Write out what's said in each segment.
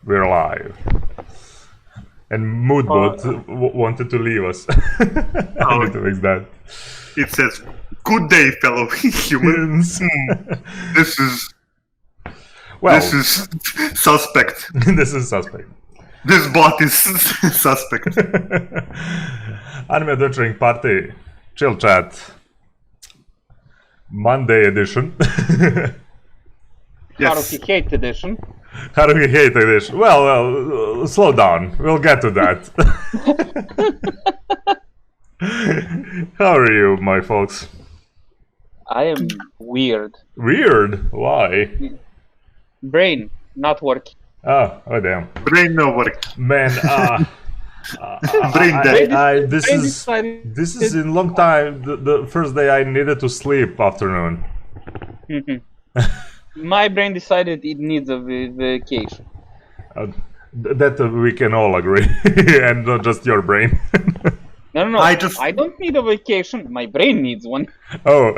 We're live. And Moodbot wanted to leave us. I need to fix that. It says, "Good day, fellow humans. This is suspect. This is suspect. This bot is suspect." Anime Adventuring Party, Chill Chat, Monday edition. Yes. Haruhi Hate Edition. Haruhi Hate edition. Well, slow down. We'll get to that. How are you, my folks? I am weird. Weird? Why? Brain not working. Oh damn. Brain no work. Man, Brain dead. this is in long time the first day I needed to sleep afternoon. My brain decided it needs a vacation. That we can all agree, and not just your brain. No. I don't need a vacation. My brain needs one. Oh.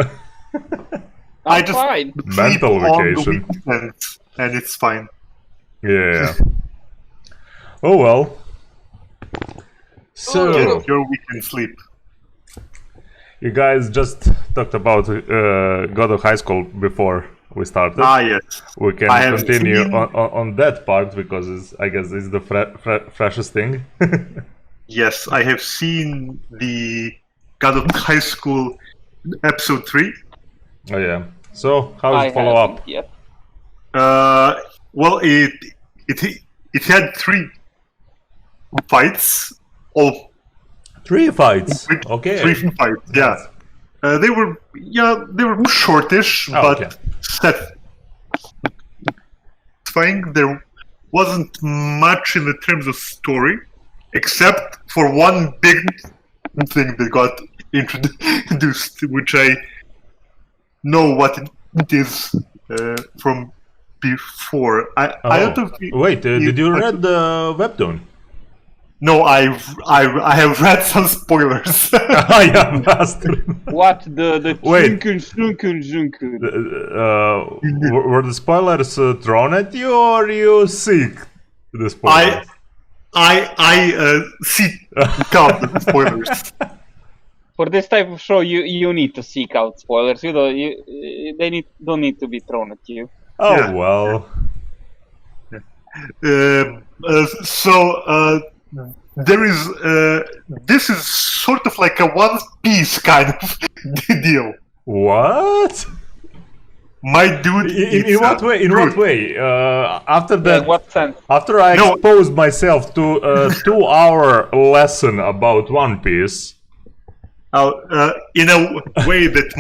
I'm fine. Mental vacation. And it's fine. Yeah. Oh well. So your weekend sleep. You guys just talked about God of High School before we started. Yes. We can continue on that part because I guess it's the freshest thing. Yes, I have seen the God of High School episode 3. Oh yeah. So how does it follow up? Yep. Well, it had 3 fights. All 3 fights. Okay. 3 fights. Yeah. They were shortish, but satisfying. There wasn't much in the terms of story, except for one big thing that got introduced, which I know what it is from before. I don't know. Wait, did you read the webtoon? No, I have read some spoilers. Yeah, bastard. What the Wait. Junkun. Were the spoilers thrown at you, or you seek the spoilers? I seek out the spoilers. For this type of show, you need to seek out spoilers. They don't need to be thrown at you. Oh Yeah. well. There is this is sort of like a One Piece kind of deal. What? My dude, In what way? In what way? After that, In what sense? after I exposed myself to a 2-hour lesson about One Piece. In a way that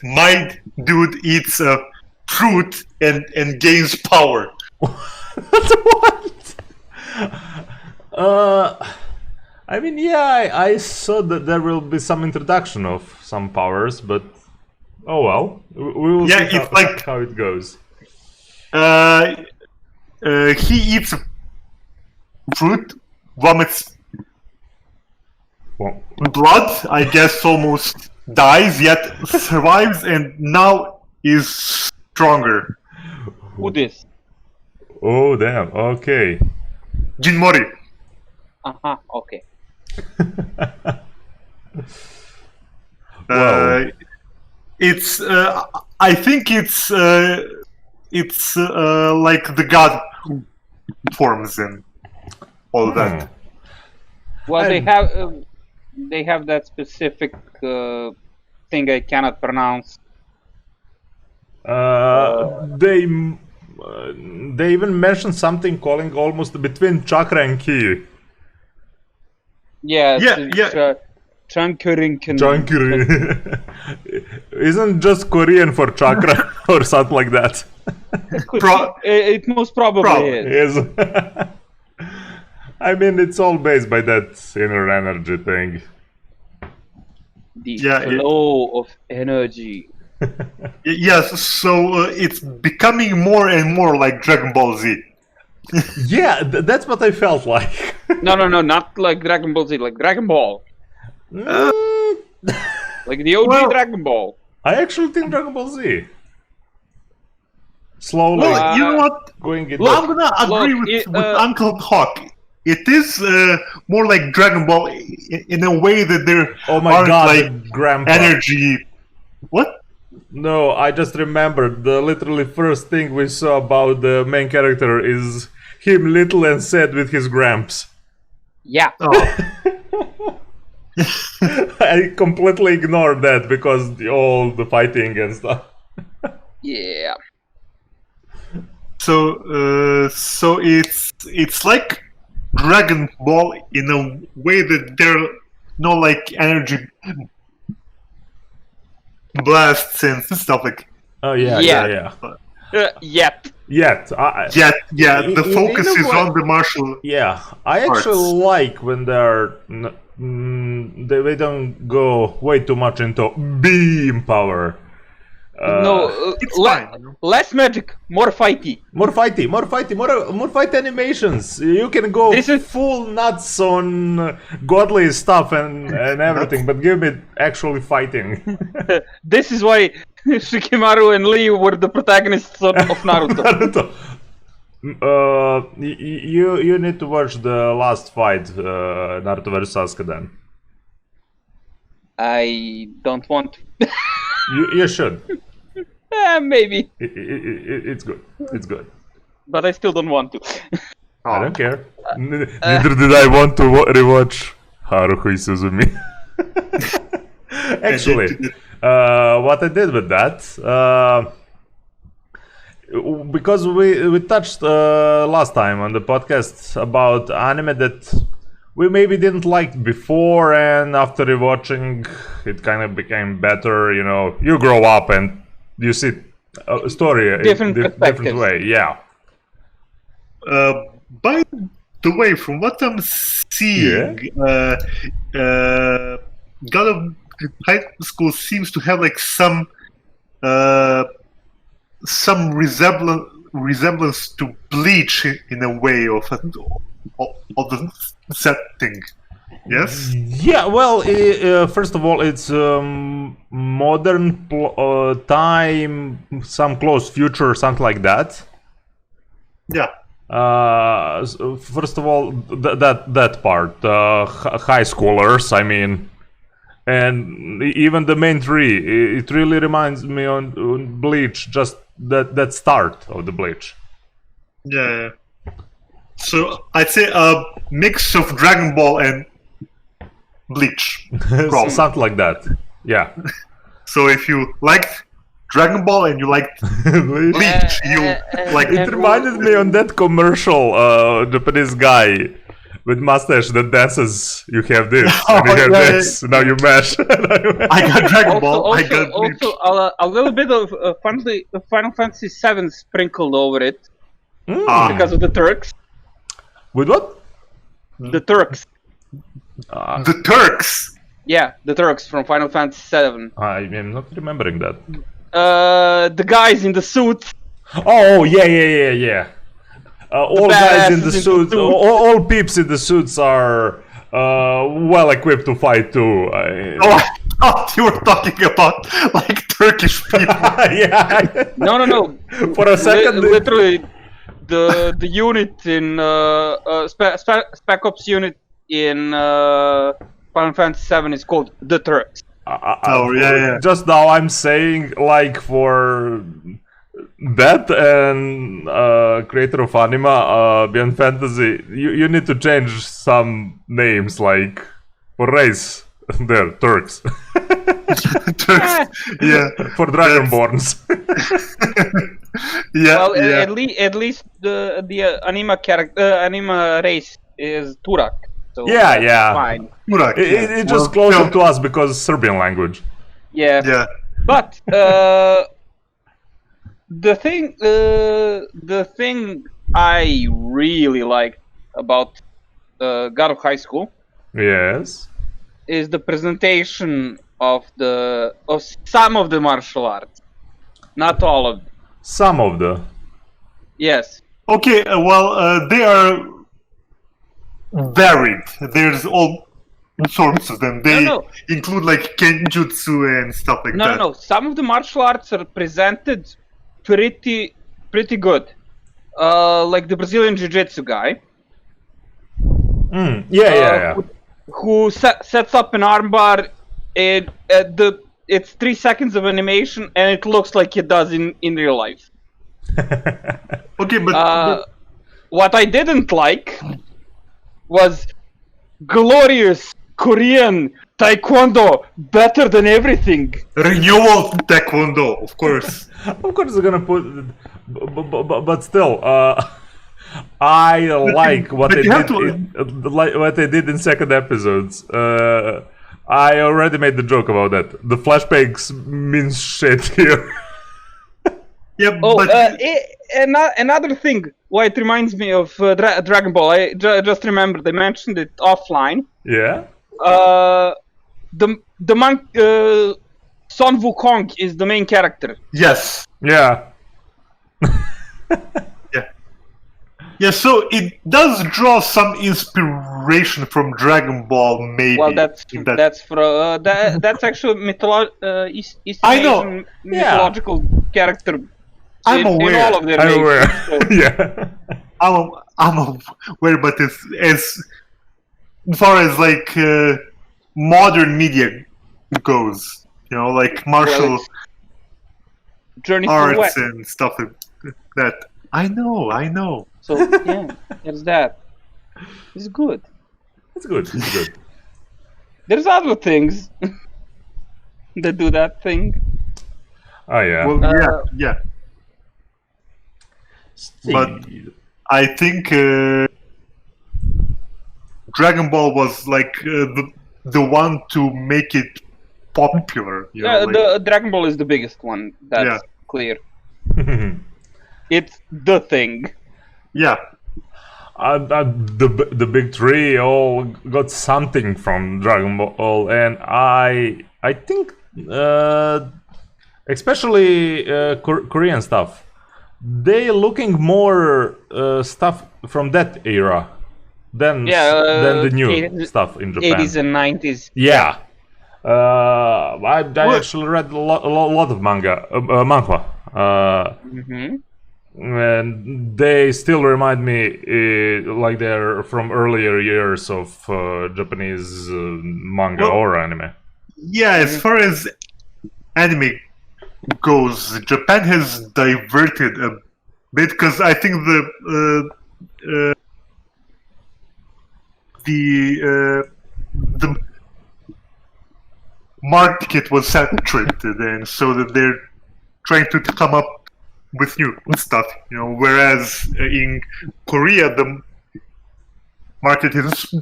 my dude eats fruit and gains power. What? I mean, yeah, I saw that there will be some introduction of some powers, but oh well, we will see how it goes. He eats fruit, vomits blood, I guess almost dies, yet survives, and now is stronger. Who this? Oh damn! Okay. Jinmori. Okay. It's I think it's like the god forms and all that. Well, they have that specific thing I cannot pronounce. They even mentioned something calling almost between chakra and ki. Yeah. Chankuri. Isn't just Korean for chakra or something like that? It most probably is. Yes. I mean, it's all based by that inner energy thing. The flow of energy. Yes, so it's becoming more and more like Dragon Ball Z. Yeah, that's what I felt like. No, not like Dragon Ball Z, like Dragon Ball. Like the OG Dragon Ball. I actually think Dragon Ball Z. slowly Well, you know what? going in. Well, I'm gonna agree with Uncle Hawk. It is more like Dragon Ball in a way that there aren't like Grandpa. energy. What? No, I just remembered the literally first thing we saw about the main character is him little and sad with his gramps. Yeah. Oh. I completely ignored that because all the fighting and stuff. Yeah. So it's like Dragon Ball in a way that there are no like energy blasts and stuff like. Oh yeah. Yet. The focus is on the martial. Yeah, I actually like when they're they don't go way too much into beam power. It's fine. Less magic, more fighty. More fight animations. You can go full nuts on godly stuff and everything, but give me actually fighting. This is why Shikamaru and Lee were the protagonists of Naruto. You need to watch the last fight, Naruto vs Sasuke then. I don't want to. You should. Maybe. It's good. It's good. But I still don't want to. I don't care. Neither did I want to rewatch Haruhi Suzumi. Actually, what I did with that, because we touched last time on the podcast about anime that we maybe didn't like before, and after rewatching, it kind of became better. You know, you grow up and you see a story in different way. Yeah. By the way, from what I'm seeing, God of High School seems to have like some resemblance to Bleach in a way of the setting. Yes. Yeah. Well, first of all, it's modern time, some close future, something like that. Yeah. First of all, that part, high schoolers. I mean, and even the main tree. It really reminds me on Bleach. Just that start of the Bleach. Yeah. So I'd say a mix of Dragon Ball and Bleach. Something like that. Yeah. So if you liked Dragon Ball and you liked Bleach, you like. It reminded me on that commercial, Japanese guy with mustache that dances. You have this, and you have this. Now you mash. I got Dragon Ball. I got Bleach. Also, a little bit of Final Fantasy VII sprinkled over it because of the Turks. With what? The Turks. The Turks. Yeah, the Turks from Final Fantasy VII. I am not remembering that. The guys in the suits. Oh yeah. All guys in the suits, all peeps in the suits are well equipped to fight too. I thought you were talking about like Turkish people. Yeah. No. For a second, literally, the unit in Spec Ops unit in Final Fantasy VII is called the Turks. Yeah. Just now I'm saying, like, for that and creator of Anima, Beyond Fantasy, you need to change some names, like, for race. They're Turks. Turks. Yeah. For Dragonborns. Yeah. Well, at least the Anima race is Turak. So yeah. Fine. Turak, It's just closer to us because Serbian language. Yeah. But the thing I really liked about God of High School, yes, is the presentation of some of the martial arts, not all of them. Some of the. Yes. Okay. Well, they are varied. There's all sorts of them. They include like kenjutsu and stuff like that. No. Some of the martial arts are presented pretty pretty good. Like the Brazilian Jiu-Jitsu guy. Yeah. Who sets up an armbar. It's 3 seconds of animation, and it looks like it does in real life. Okay, but What I didn't like was glorious Korean Taekwondo, better than everything. renewal Taekwondo, of course. Of course, they're gonna put, but still, I like what but they you have did. Like what they did in second episodes. I already made the joke about that. The flashbacks means shit here. Yeah, Oh, but another thing. Why it reminds me of Dragon Ball. I just remembered they mentioned it offline. Yeah. The monk Son Wukong is the main character. yes. Yeah. Yeah, so it does draw some inspiration from Dragon Ball, maybe. Well, that's actually I know. mythological character. I'm in aware. all of their I'm names, aware. so- Yeah. I'm aware, but it's as far as like modern media goes, you know, like martial it's Journey to the arts West. and stuff like that. I know. So yeah, there's that. It's good. It's good. It's good. There's other things that do that thing. Oh yeah. Well, yeah. But I think Dragon Ball was like the one to make it popular. You know, like, The Dragon Ball is the biggest one. That's Yeah. clear. It's the thing. yeah. The big three all got something from Dragon Ball, and I think especially Korean stuff, they looking more stuff from that era than the new 80s stuff in Japan. 80s and 90s. Yeah. I actually read a lot of manhwa. Mm-hmm. And they still remind me like they're from earlier years of Japanese manga Well- or anime. Yeah, as far as anime goes, Japan has diverted a bit because I think the market was saturated, and so that they're trying to come up with new stuff, you know. Whereas in Korea, the market has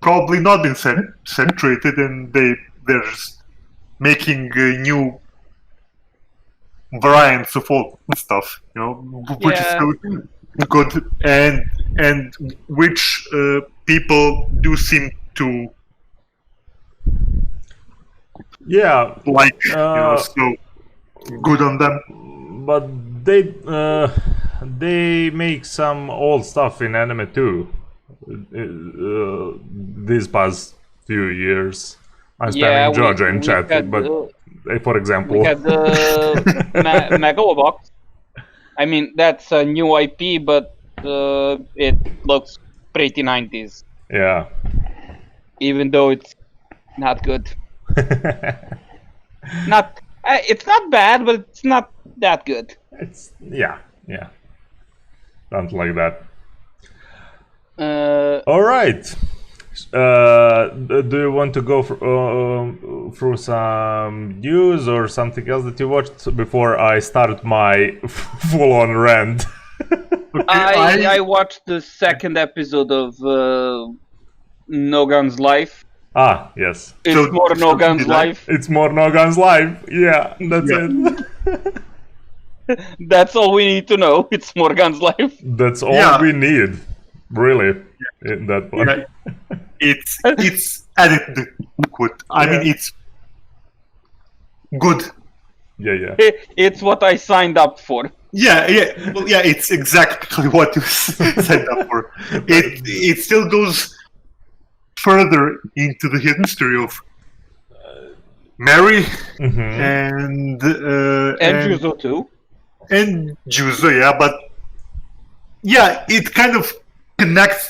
probably not been saturated, and they're just making new variants of all stuff, you know, which is Yeah. still good, and which people do seem to Yeah, like, you know, so good on them. but they make some old stuff in anime too. These past few years, I'm spamming Georgia in chat, but for example, We had the Megalobox. I mean, that's a new IP, but it looks pretty 90s, yeah. even though it's not good. It's not bad, but it's not that good. It's yeah. Something like that. All right. Do you want to go through some news or something else that you watched before I start my full-on rant? I watched the second episode of No Gun's Life. Ah, yes. It's So- more No so Gun's did I- Life. It's more No Gun's Life. Yeah, that's Yeah. it. That's all we need to know. It's more Gun's Life. That's all Yeah. we need, really, in that one. Yeah. It's adequate. I mean, it's good. Yeah. It's what I signed up for. Yeah. Well, yeah, it's exactly what you signed up for. It still goes further into the history of Mary Mhm. and And Juzo too. and Juzo, yeah, but yeah, it kind of connects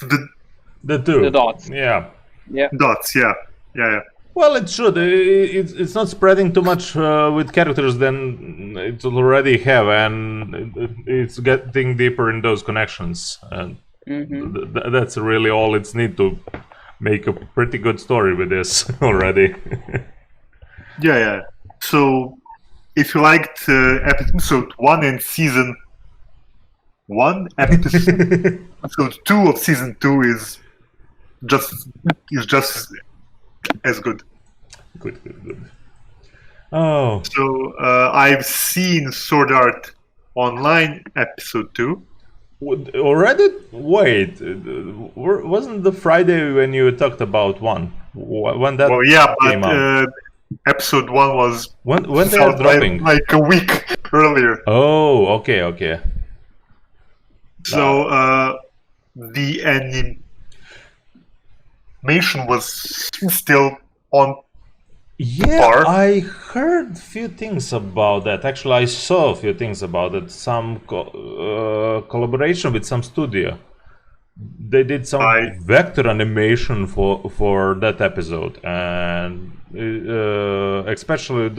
The two. The dots. Yeah. dots, yeah. Well, it should. It's not spreading too much with characters than it already have, and it's getting deeper in those connections. And that's really all it's need to make a pretty good story with this already. Yeah. So, if you liked episode 1 and season 1, episode 2 of season 2 is just as good. Good. Oh. So I've seen Sword Art Online episode 2. Already? Wait, wasn't the Friday when you talked about one? When that came out? Episode 1 was when they are dropping? like a week earlier. Oh, okay. So the animation was still on par. I heard a few things about that. Actually, I saw a few things about it. Some collaboration with some studio. They did some vector animation for that episode, and especially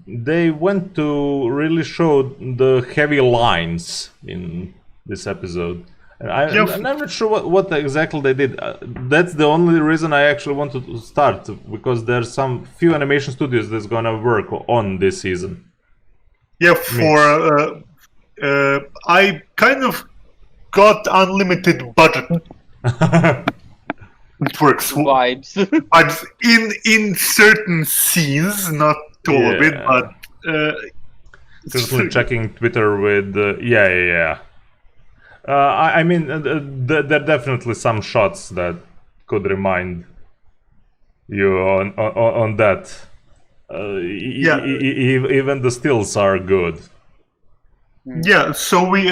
they went to really show the heavy lines in this episode. And I'm not sure what exactly they did. That's the only reason I actually wanted to start, because there's some few animation studios that's gonna work on this season. Yeah, I kind of got unlimited budget. It works. Vibes. But in certain scenes, not all of it, but certainly checking Twitter with I mean, there are definitely some shots that could remind you on that. Even the stills are good. Yeah, so we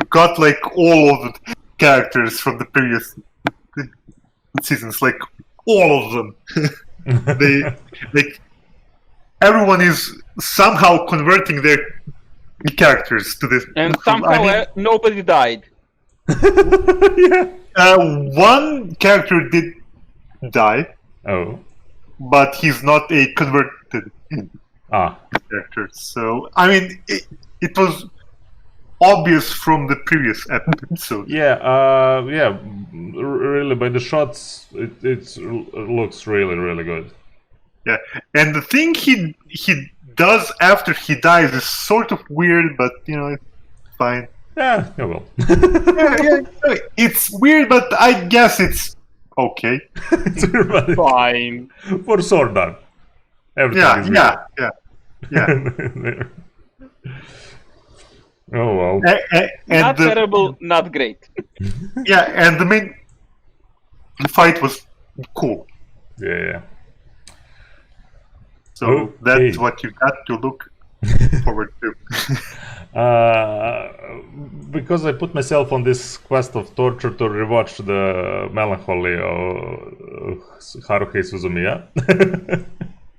got like all of the characters from the previous seasons, like all of them. They everyone is somehow converting their characters to this, and somehow nobody died. One character did die. Oh, but he's not a converted character. So I mean, it was obvious from the previous episode. Really, by the shots, it looks really good. Yeah, and the thing he does after he dies is sort of weird, but it's fine. Yeah, well. It's weird, but I guess it's okay. It's fine for Sword Art. Everything is yeah. Oh well. Not terrible, not great. Yeah, and the main fight was cool. Yeah. So that's what you got to look forward to. Because I put myself on this quest of torture to rewatch the Melancholy of Haruhi Suzumia.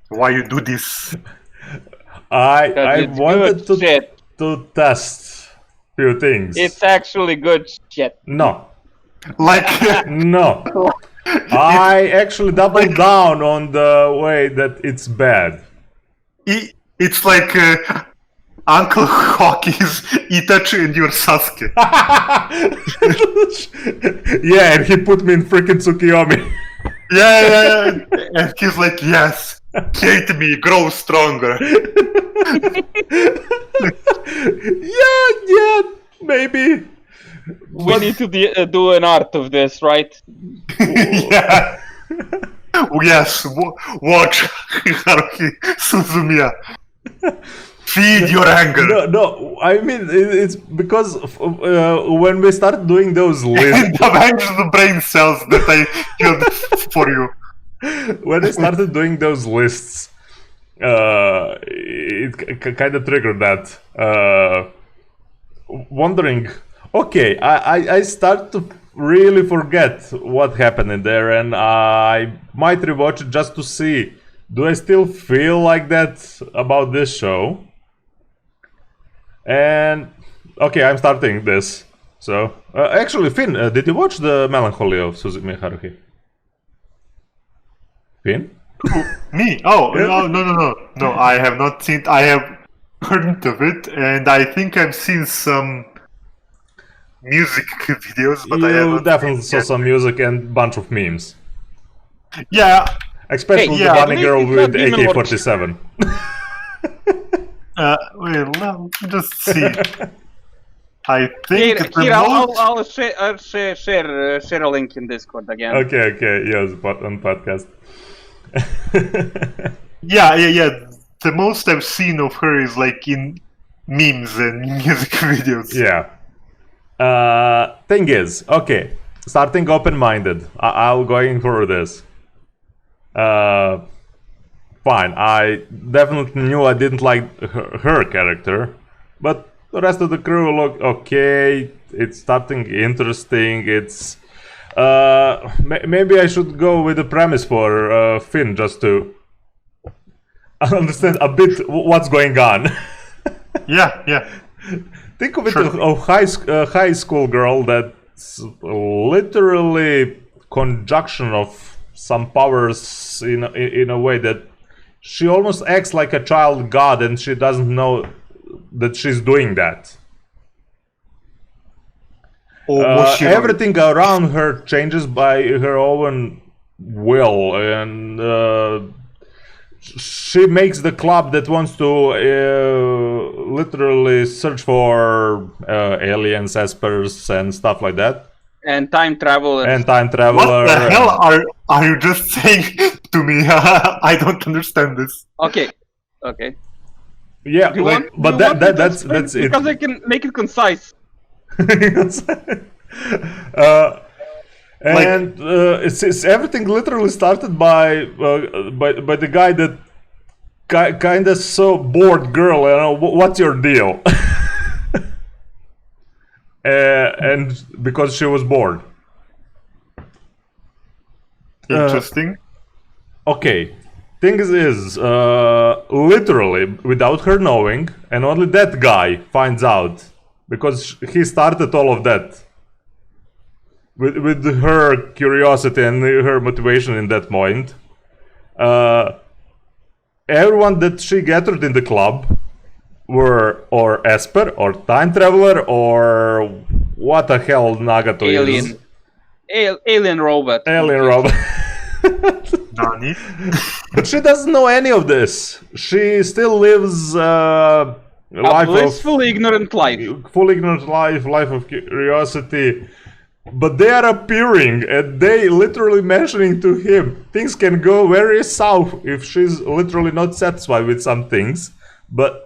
Why you do this? I wanted to test few things. It's actually good shit. No. Like no. I actually doubled down on the way that it's bad. It's like Uncle Hockey's Itachi and your Sasuke. Yeah, and he put me in freaking Tsukiyomi. Yeah. And he's like, yes, hate me, grow stronger. Yeah, maybe. We need to do an art of this, right? Yeah. Yes, watch Haruhi Suzumia. Feed your anger. No, I mean, it's because when we start doing those lists... And avenge the brain cells that I killed for you. When I started doing those lists, it kind of triggered that. Wondering, okay, I start to really forget what happened in there, and I might rewatch it just to see, do I still feel like that about this show? And okay, I'm starting this. So actually, Finn, did you watch the Melancholy of Suzumia Haruhi? Finn? Me? Oh, no. I have not seen. I have heard of it, and I think I've seen some music videos, but I You haven't. definitely saw some music and bunch of memes. Yeah. Especially Hey, the yeah, bunny it's girl not with Demon Lord. AK-47. Well, just see. I think Here, the most. I'll share a link in Discord again. Okay, yes, but on podcast. Yeah. The most I've seen of her is like in memes and music videos. Yeah. Thing is, okay, starting open-minded. I'll going for this. Fine. I definitely knew I didn't like her character, but the rest of the crew look okay. It's starting interesting. It's maybe I should go with the premise for Finn just to understand a bit what's going on. Yeah. Think of it Sure. a high school girl that's literally conjunction of some powers in a way that she almost acts like a child god, and she doesn't know that she's doing that. Everything around her changes by her own will, and she makes the club that wants to literally search for aliens, espers, and stuff like that. And time travel. And time What traveler. the hell are you just saying to me? I don't understand this. Okay. Yeah, Do you like, want- but do you want me to that's explain? it. Because I can make it concise. And it's everything literally started by the guy that kind of so bored girl. You know, what's your deal? And because she was bored. Interesting. Okay, thing is, literally without her knowing, and only that guy finds out because he started all of that. With her curiosity and her motivation in that point, everyone that she gathered in the club were or Esper or time traveler or what the hell Nagato is. Alien robot. Alien robot. Nani? But she doesn't know any of this. She still lives A life blissful, ignorant life. full ignorant life of curiosity. But they are appearing and they literally mentioning to him things can go very south if she's literally not satisfied with some things. But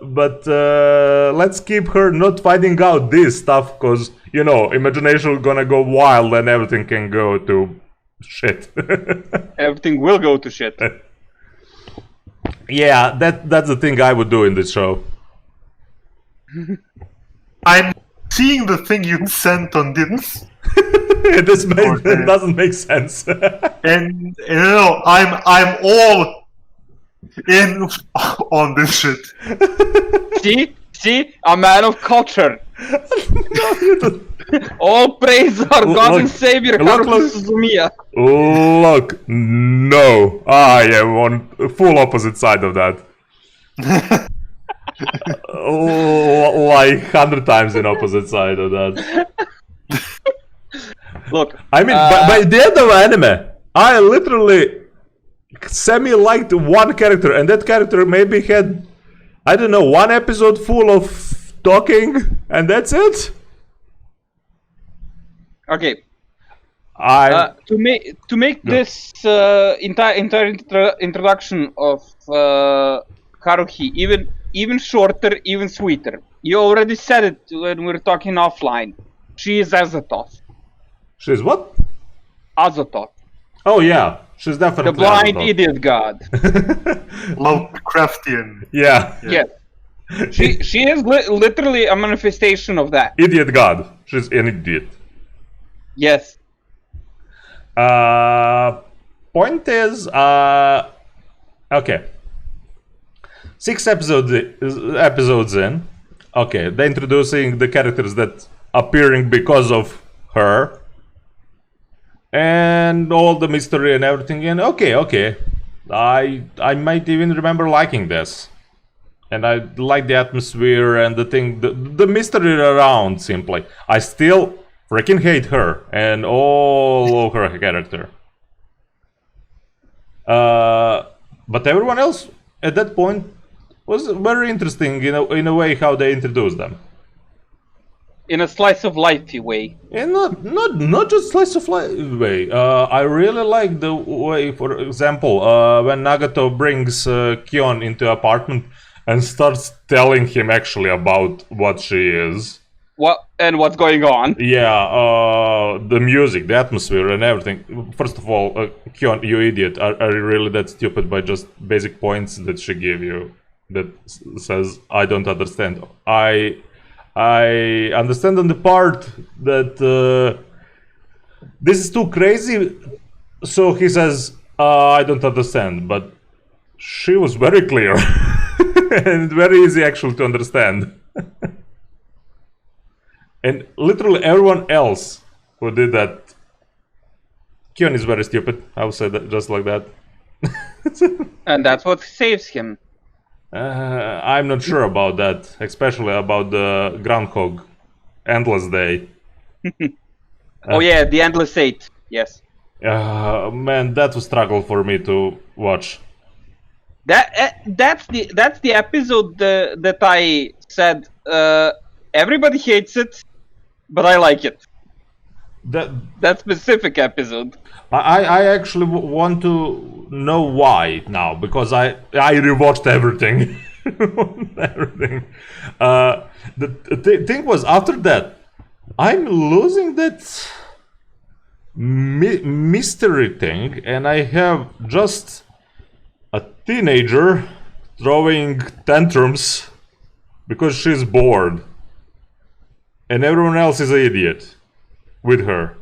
let's keep her not finding out this stuff because, you know, imagination gonna go wild and everything can go to shit. Everything will go to shit. Yeah, that's the thing I would do in this show. I'm seeing the thing you sent on this, This Okay. doesn't make sense. and you know I'm all in on this shit. See, a man of culture. All praise our God Look, and Savior, look, Haruhi look. Suzumia. Look, no, I am on full opposite side of that. Like 100 times in opposite side of that. Look, I mean, by the end of anime, I literally semi-liked one character, and that character maybe had, I don't know, one episode full of talking, and that's it. okay. I To make this entire introduction of Haruhi even shorter, even sweeter. You already said it when we were talking offline. She is Azathoth. she's what? Azathoth. Oh yeah, she's definitely The blind Azathoth. idiot god. Lovecraftian. Yeah, Yes. She is literally a manifestation of that. idiot god. She's an idiot. Yes. Point is, okay. 6 episodes in, okay, they're introducing the characters that appearing because of her, and all the mystery and everything. And okay, I might even remember liking this, and I like the atmosphere and the mystery around. Simply, I still freaking hate her and all of her character. But everyone else at that point was very interesting in a way how they introduced them. In a slice of lifey way. And not just slice of life way. I really like the way, for example, when Nagato brings Kion into apartment and starts telling him actually about what she is. What and what's going on? Yeah, the music, the atmosphere, and everything. First of all, Kion, you idiot! Are you really that stupid by just basic points that she gave you? That says I don't understand. I understand on the part that this is too crazy. So he says I don't understand, but she was very clear and very easy actually to understand. And literally everyone else who did that, Kion is very stupid. I will say that just like that. And that's what saves him. I'm not sure about that, especially about the Groundhog Endless Day. Oh yeah, the Endless 8. Yes. Man, that was struggle for me to watch. That's the episode that I said everybody hates it, but I like it. That specific episode. I actually want to know why now, because I rewatched everything. Everything. The thing was, after that, I'm losing that mystery thing, and I have just a teenager throwing tantrums because she's bored, and everyone else is an idiot with her.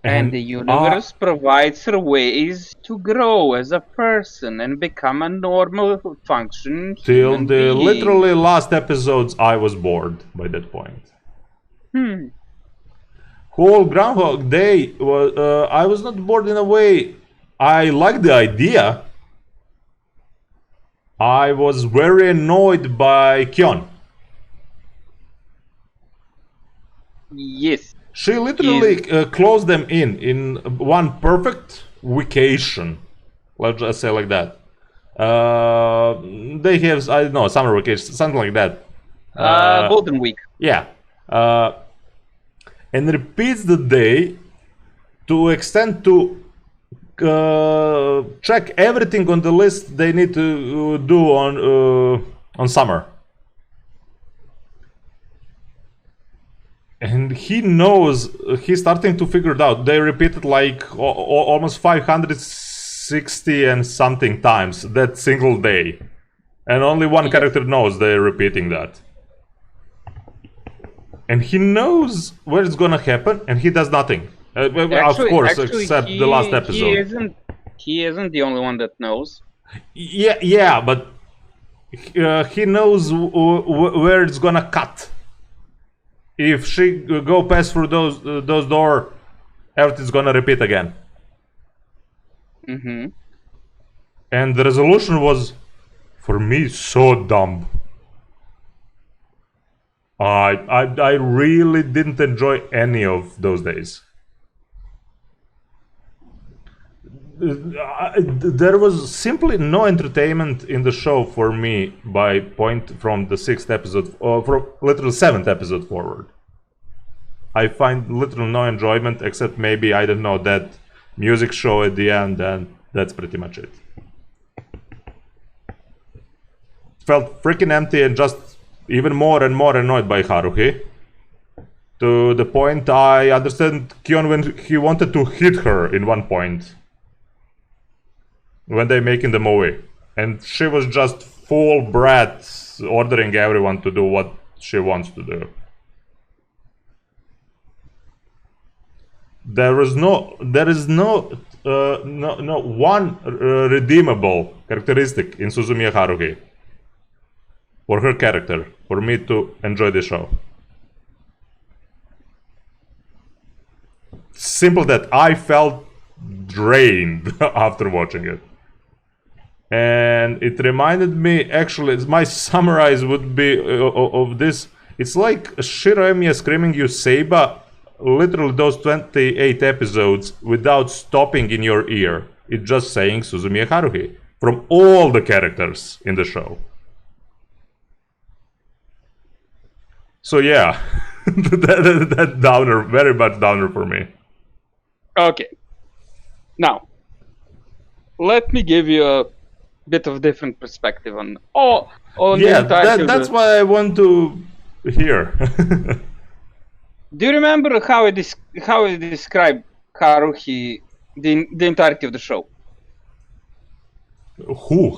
And the universe provides her ways to grow as a person and become a normal function Till human the being. literally last episodes, I was bored by that point. Whole Groundhog Day was. I was not bored in a way. I liked the idea. I was very annoyed by Kion. Yes. She literally closed them in one perfect vacation. Let's just say like that. They have, I don't know, summer vacation, something like that. Golden Week. Yeah. And repeats the day to extend to check everything on the list they need to do on summer. And he knows, he's starting to figure it out. They repeated like almost 560 and something times that single day. And only one character knows they're repeating that. And he knows where it's gonna happen, and he does nothing. Of course, except the last episode. He isn't the only one that knows. Yeah, but he knows where it's gonna cut. If she go past through those door, everything's gonna repeat again. Mm-hmm. And the resolution was, for me, so dumb. I really didn't enjoy any of those days. There was simply no entertainment in the show for me by point from the 6th episode, or from literally 7th episode forward. I find literally no enjoyment, except maybe, I don't know, that music show at the end, and that's pretty much it. Felt freaking empty and just even more and more annoyed by Haruhi. To the point I understand Kion when he wanted to hit her in one point. When they making the movie. And she was just full brat ordering everyone to do what she wants to do. There is no one redeemable characteristic in Suzumia Haruhi. for her character, for me to enjoy the show. Simple that I felt drained after watching it. And it reminded me, actually, my summarize would be of this. It's like Shiro Emiya screaming you Seiba, literally those 28 episodes without stopping in your ear. It's just saying Suzumia Haruhi from all the characters in the show. So yeah, that downer, very much downer for me. Okay. Now, let me give you a bit of different perspective on Yeah, the entire that's what I want to hear. Do you remember how it described Haruhi the entirety of the show?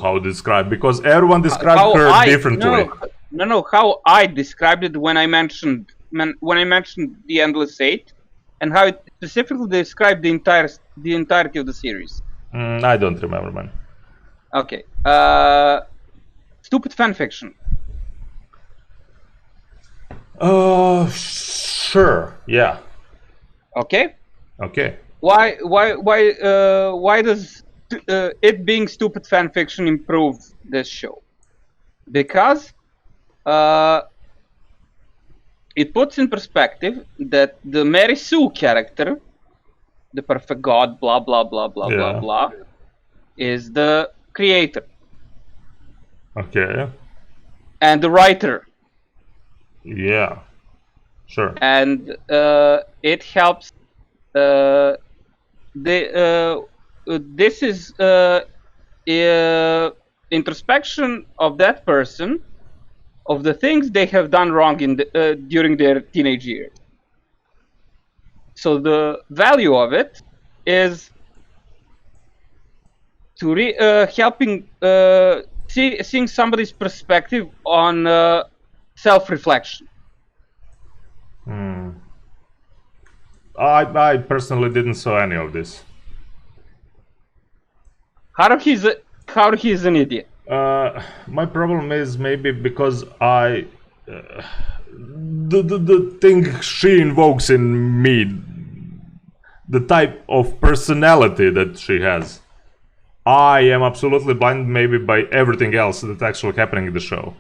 How describe? Because everyone described her differently. No. How I described it when I mentioned the Endless Eight, and how it specifically described the entirety of the series. I don't remember, man. Okay. Stupid fanfiction. Sure. Yeah. Okay. Okay. Why does it being stupid fanfiction improve this show? Because it puts in perspective that the Mary Sue character, the perfect god, blah blah blah blah blah blah, is the creator. Okay. And the writer. Yeah. Sure. And it helps. This is introspection of that person, of the things they have done wrong during their teenage years. So the value of it is to helping seeing somebody's perspective on self-reflection. I personally didn't saw any of this. Haruhi is an idiot. My problem is maybe because the thing she invokes in me, the type of personality that she has, I am absolutely blinded maybe by everything else that's actually happening in the show.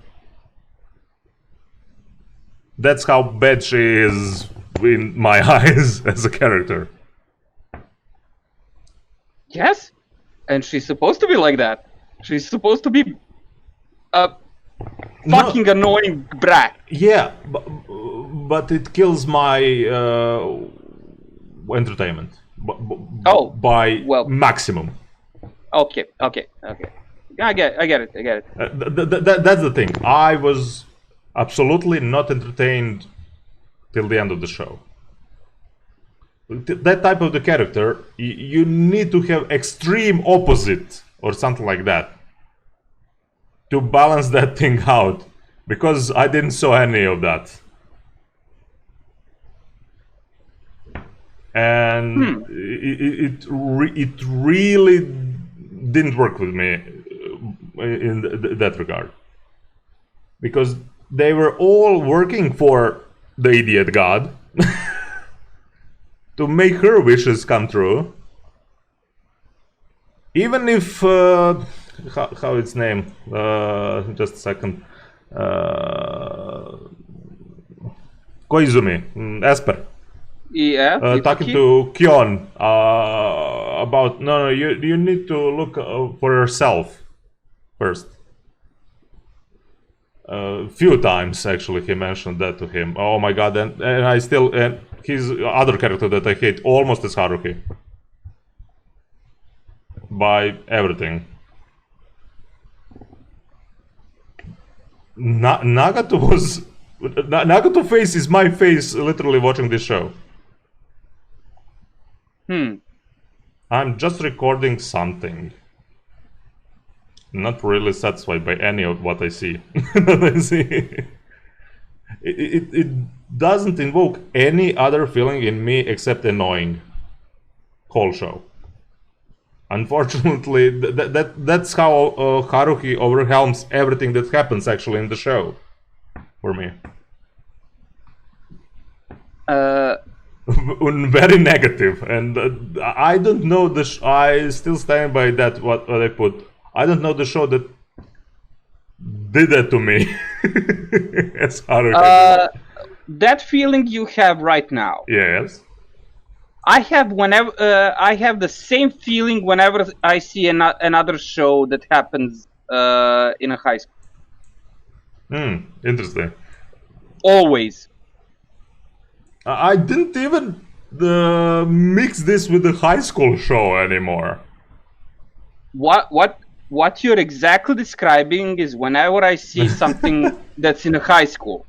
That's how bad she is in my eyes as a character. Yes, and she's supposed to be like that. She's supposed to be a fucking annoying brat. Yeah, but it kills my entertainment by maximum. Okay. I get it. That's the thing. I was absolutely not entertained till the end of the show. That type of the character, you need to have extreme opposite or something like that to balance that thing out, because I didn't saw any of that. And it really didn't work with me in that regard, because they were all working for the idiot god to make her wishes come true, even if how its name, just a second, Koizumi, Esper, talking to Kyon about no, you need to look for yourself first. Few times actually he mentioned that to him. Oh my god, and I still, and his other character that I hate almost as Haruhi by everything. Nagato face is my face literally watching this show. I'm just recording something. Not really satisfied by any of what I see. It doesn't invoke any other feeling in me except annoying. Whole show. Unfortunately, that's how Haruhi overwhelms everything that happens actually in the show, for me. Very negative, and I don't know I still stand by that. What I put. I don't know the show that did that to me. As Haruhi. That feeling you have right now. Yes. I have the same feeling whenever I see another show that happens in a high school. Interesting. Always. I didn't even mix this with the high school show anymore. What you're exactly describing is whenever I see something that's in a high school.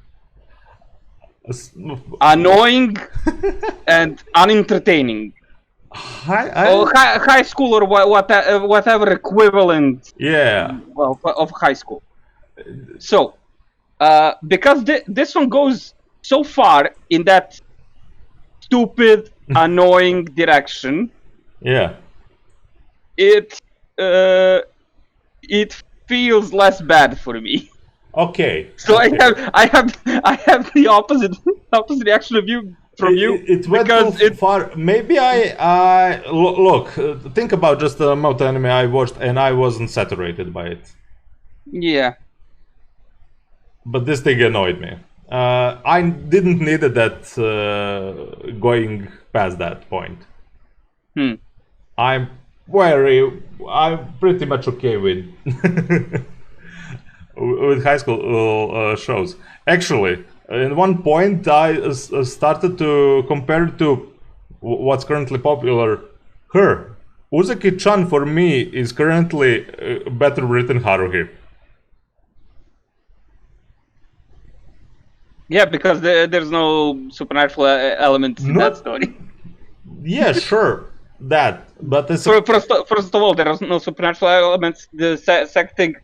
Annoying and unentertaining. High school or whatever equivalent of high school. So, because this one goes so far in that stupid, annoying direction. Yeah. It feels less bad for me. Okay. So I have the opposite reaction of you from you. It went too far. Maybe I look. Think about just the amount of anime I watched, and I wasn't saturated by it. Yeah. But this thing annoyed me. I didn't need that going past that point. I'm pretty much okay with with high school shows. Actually, in one point I started to compare it to what's currently popular. Uzaki-chan for me is currently better written Haruhi. Yeah, because there's no supernatural element in that story. Yeah, sure, that. But it's first of all, there are no supernatural elements. The second thing,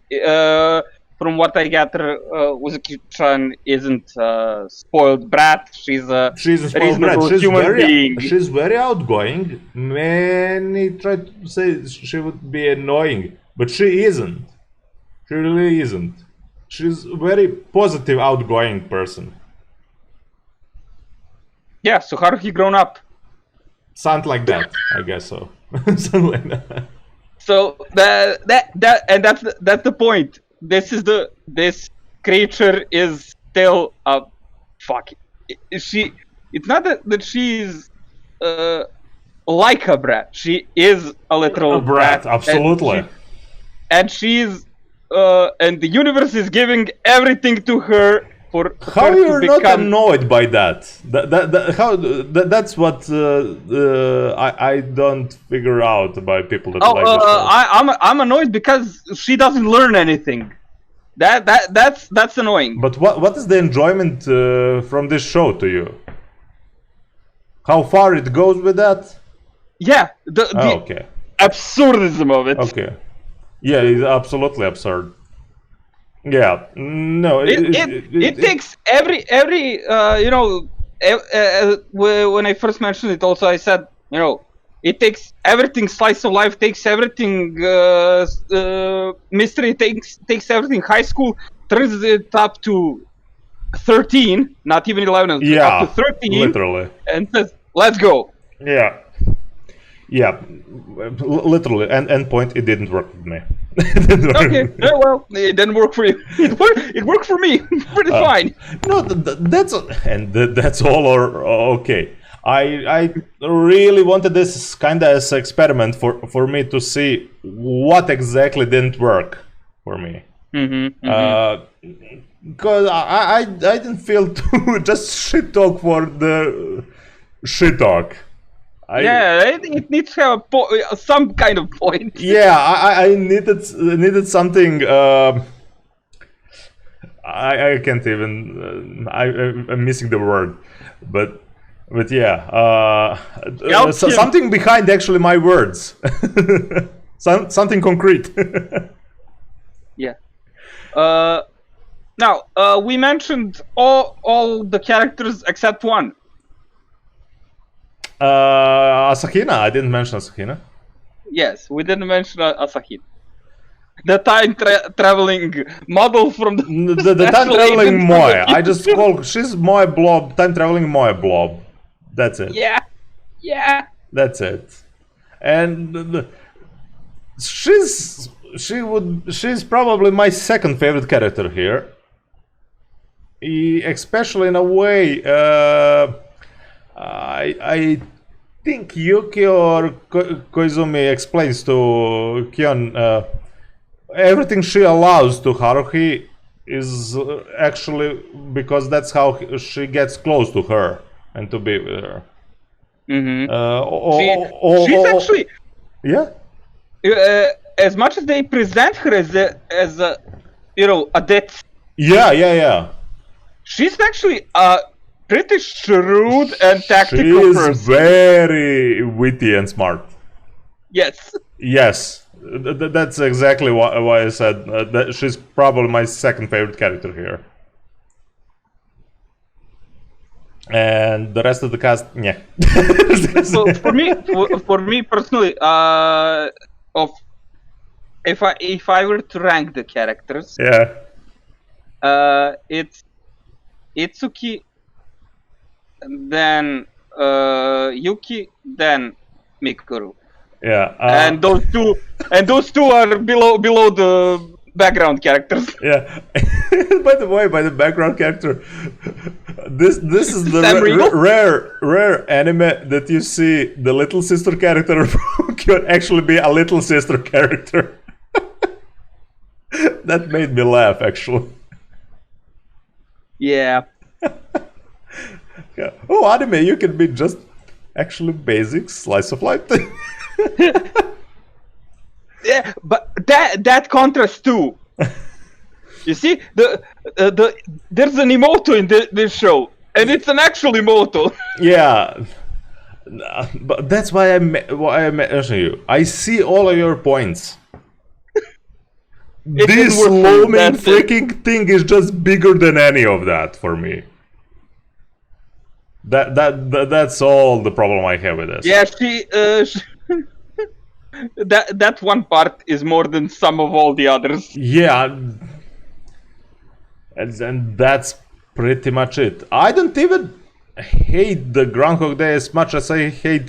from what I gather, Uzaki-chan isn't a spoiled brat. She's a reasonable human being. She's very outgoing. Many try to say she would be annoying, but she isn't. She really isn't. She's a very positive, outgoing person. Yeah, so Haruhi grown up. Something like that, I guess so. Something like that. So that's the point. This creature is still a fuck. It's not that she's like a brat. She is a literal brat. Absolutely. And she's and the universe is giving everything to her for how her you're to not become... annoyed by that? That's what I don't figure out by people that like this show. I'm annoyed because she doesn't learn anything. That's annoying. But what is the enjoyment from this show to you? How far it goes with that? Yeah, the okay. absurdism of it. Okay. Yeah, it's absolutely absurd. Yeah, no. It takes every when I first mentioned it, also I said, it takes everything. Slice of life takes everything. Mystery takes everything. High school turns it up to 13, not even 11. Yeah, up to 13, literally, and says, "Let's go." Yeah. Yeah, literally, end point. It didn't work with me. Okay, well, it didn't work for you. It worked for me, pretty fine. No, that's all. Or okay, I really wanted this kind of as an experiment for me to see what exactly didn't work for me. Because I didn't feel to just shit talk for the shit talk. It needs to have some kind of point. Yeah, I needed something. I can't even. I'm missing the word, but yeah, something behind actually my words. Something concrete. Yeah. Now we mentioned all the characters except one. Asahina. I didn't mention Asahina. Yes, we didn't mention Asahit. The time traveling model from the The time special traveling agent from Moe. the I just call she's Moe Blob. Time traveling Moe Blob. That's it. Yeah. That's it. And she's probably my second favorite character here. Especially in a way, I think Yuki or Koizumi explains to Kion everything she allows to Haruhi is actually because that's how she gets close to her and to be with her. She's actually, yeah. As much as they present her as a death. Yeah. She's actually a pretty shrewd and tactical She is person. very witty and smart. Yes. That's exactly why I said that she's probably my second favorite character here. And the rest of the cast, yeah. So for me personally, if I were to rank the characters, Yeah. It's Itsuki, then Yuki, then Mikuru. Yeah. And those two are below the background characters. Yeah. By the way, by the background character, this is the rare anime that you see the little sister character could actually be a little sister character. That made me laugh, actually. Yeah. Yeah. Oh, anime, you can be just actually basic slice of life. Yeah, but that contrast too. You see, there's an emoto in this show, and it's an actual emoto. Yeah, but that's why I mentioned you. I see all of your points. This looming freaking thing is just bigger than any of that for me. That's all the problem I have with this. Yeah, that one part is more than some of all the others. Yeah, and that's pretty much it. I don't even hate the Groundhog Day as much as I hate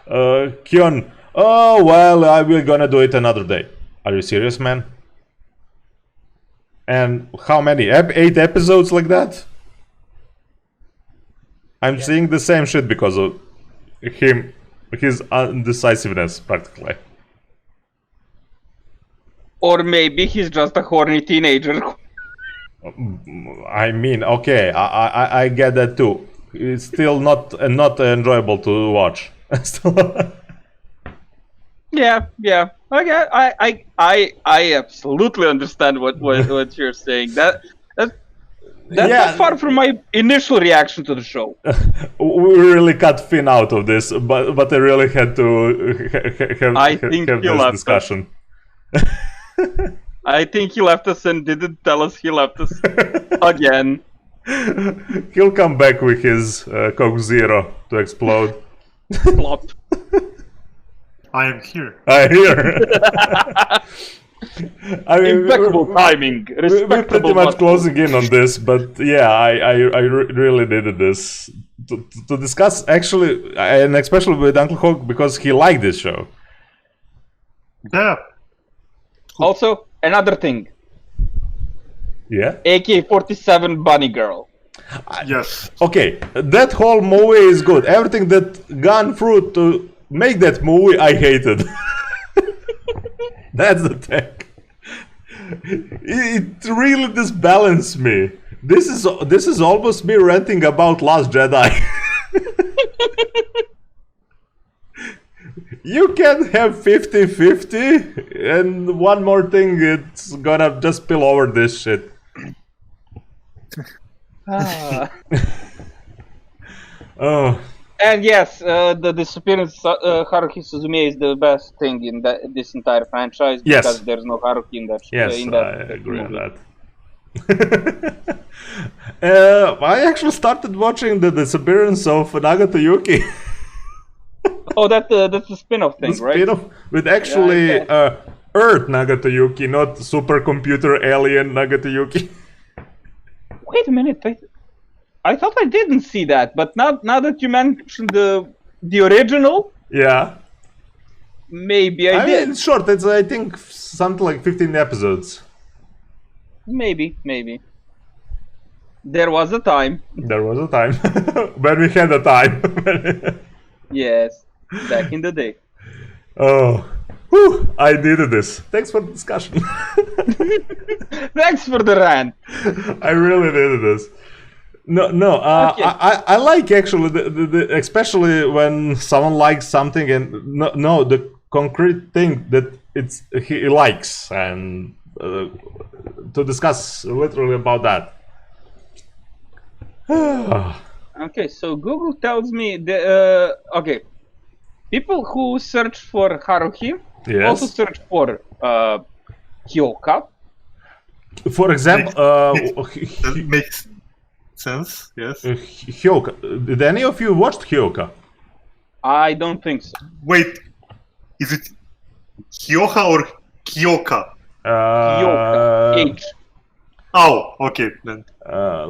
Kion. Oh well, we're gonna do it another day. Are you serious, man? And how many? 8 episodes like that? I'm seeing the same shit because of his undecisiveness, practically. Or maybe he's just a horny teenager. I mean, okay, I get that too. It's still not enjoyable to watch. Yeah. I absolutely understand what you're saying. That's not far from my initial reaction to the show. We really cut Finn out of this, but I really had to have this discussion. I think he left us and didn't tell us he left us again. He'll come back with his Coke Zero to explode. Plop. I am here. I hear. I mean, Impeccable timing. We're pretty much closing in on this, but yeah, I really needed this to discuss, actually, and especially with Uncle Hawk, because he liked this show. Yeah. Also, another thing. Yeah? AK-47 Bunny Girl. Yes. Okay, that whole movie is good. Everything that gone through to make that movie, I hated. That's the thing. It really disbalanced me. This is almost me ranting about Last Jedi. You can have 50-50, and one more thing, it's gonna just spill over this shit. Oh. And yes, the disappearance of Haruhi Suzumia is the best thing in this entire franchise, because there's no Haruhi in that. Yes, in that I agree movie. with that. I actually started watching the disappearance of Nagata Yuki. Oh, that's a spin-off thing, The right? spin-off with actually Earth Nagatoyuki, not supercomputer alien Nagatoyuki. Wait a minute. I thought I didn't see that, but now that you mentioned the original, Yeah. maybe I I did. mean, it's short. It's, I think, something like 15 episodes. Maybe. There was a time. There was a time when we had a time. Yes, back in the day. Oh, whew, I needed this. Thanks for the discussion. Thanks for the rant. I really needed this. No. Okay. I like actually, especially when someone likes something and the concrete thing that he likes, and to discuss literally about that. Okay, so Google tells me okay, people who search for Haruhi Yes. also search for Hyoka. For example, That makes sense. Yes. Hyoka. Did any of you watched Hyoka? I don't think so. Wait, is it Hyoka or Kyoka? Hyoka. H. Oh, okay then.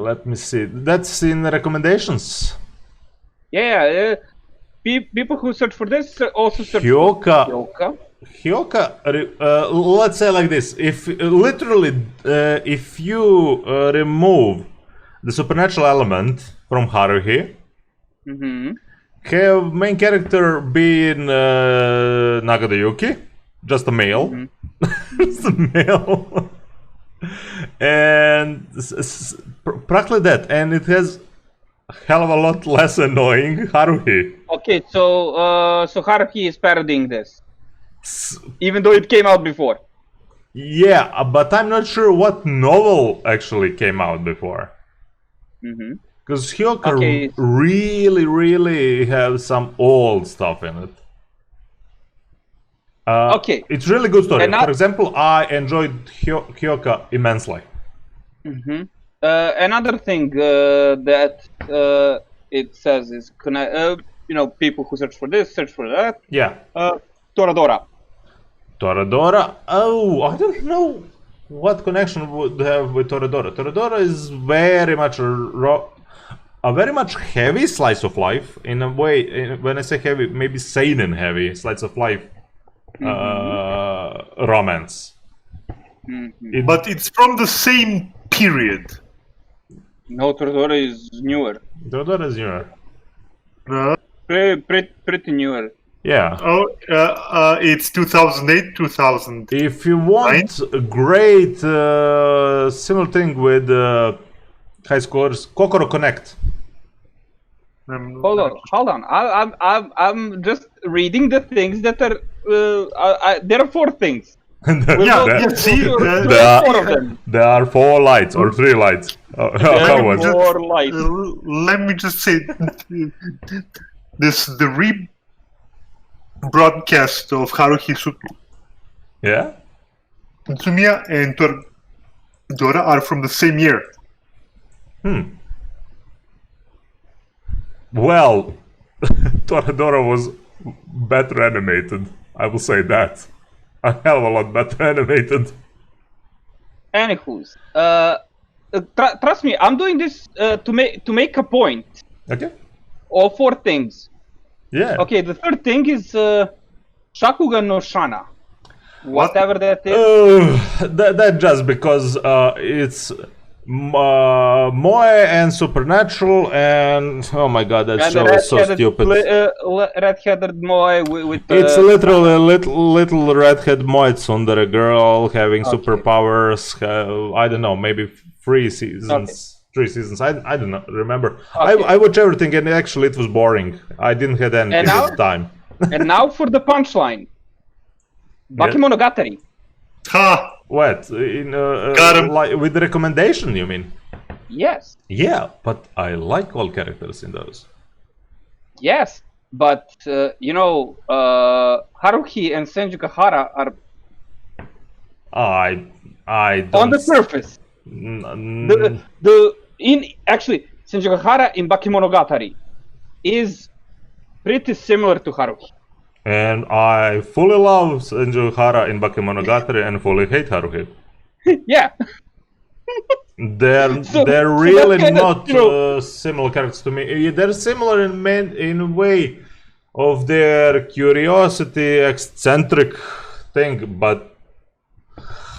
Let me see. That's in the recommendations. Yeah, people who search for this also search Hyoka. for Hyoka. Hyoka, let's say like this: if if you remove the supernatural element from Haruhi, have main character being Nagatoyuki, just a male, just a male, and practically that, and it has a hell of a lot less annoying Haruhi. Okay, so Haruhi is parodying this, even though it came out before. Yeah, but I'm not sure what novel actually came out before. Because Hyoka really have some old stuff in it. Okay. It's really good story. And For example, I enjoyed Hyoka immensely. Another thing that it says is people who search for this, search for that. Yeah. Toradora. Toradora. Oh, I don't know what connection would have with Toradora. Toradora is very much a very much heavy slice of life in a way. When I say heavy, maybe seinen heavy slice of life romance. But it's from the same period. No, Toradora is newer. Toradora is newer. Pretty newer. Yeah. Oh, it's 2008, 2000. If you want a great similar thing with high scores, Kokoro Connect. Hold on. I'm just reading the things that are. There are 4 things. There are 4 lights or 3 lights. How was it? 4 lights. Let me just say, the rebroadcast of Haruhi Yeah? Suzumia and Toradora are from the same year. Well, Toradora was better animated. I will say that. A hell of a lot better animated. Anywho's, trust me, I'm doing this to make a point. Okay. All 4 things. Yeah. Okay, the 3rd thing is Shakugan no Shana. Whatever that is. That just because it's Moe and Supernatural and oh my god, that show is so stupid. Red-headed Moe with it's literally a little redhead Moe tsundere girl having superpowers. I don't know, maybe 3 seasons. Okay. 3 seasons. I don't know. Remember, I watched everything and actually it was boring. I didn't have anything at the time. And now for the punchline. Bakemonogatari. Ha! What? In Got him. with the recommendation, you mean? Yes. Yeah, but I like all characters in those. Yes, but Haruhi and Senju Kahara are I don't on the surface. Senju Kahara in Bakemonogatari is pretty similar to Haruhi. And I fully love Senju Hara in Bakemonogatari and fully hate Haruhi. Yeah. They're So really that's kinda, not you know, similar characters to me. They're similar in a way of their curiosity, eccentric thing, but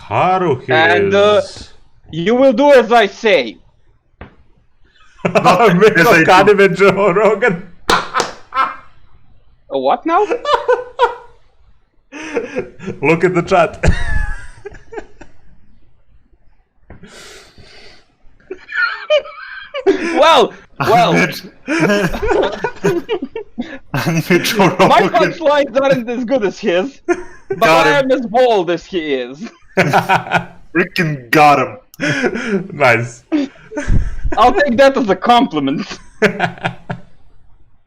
Haruhi And is... you will do as I say. Make as I of Kanye with Joe Rogan. What now? Look at the chat. Well, Anime Joe my Rogan. punchlines aren't as good as his, but Got I him. am as bold as he is. Freaking got him. Nice. I'll take that as a compliment.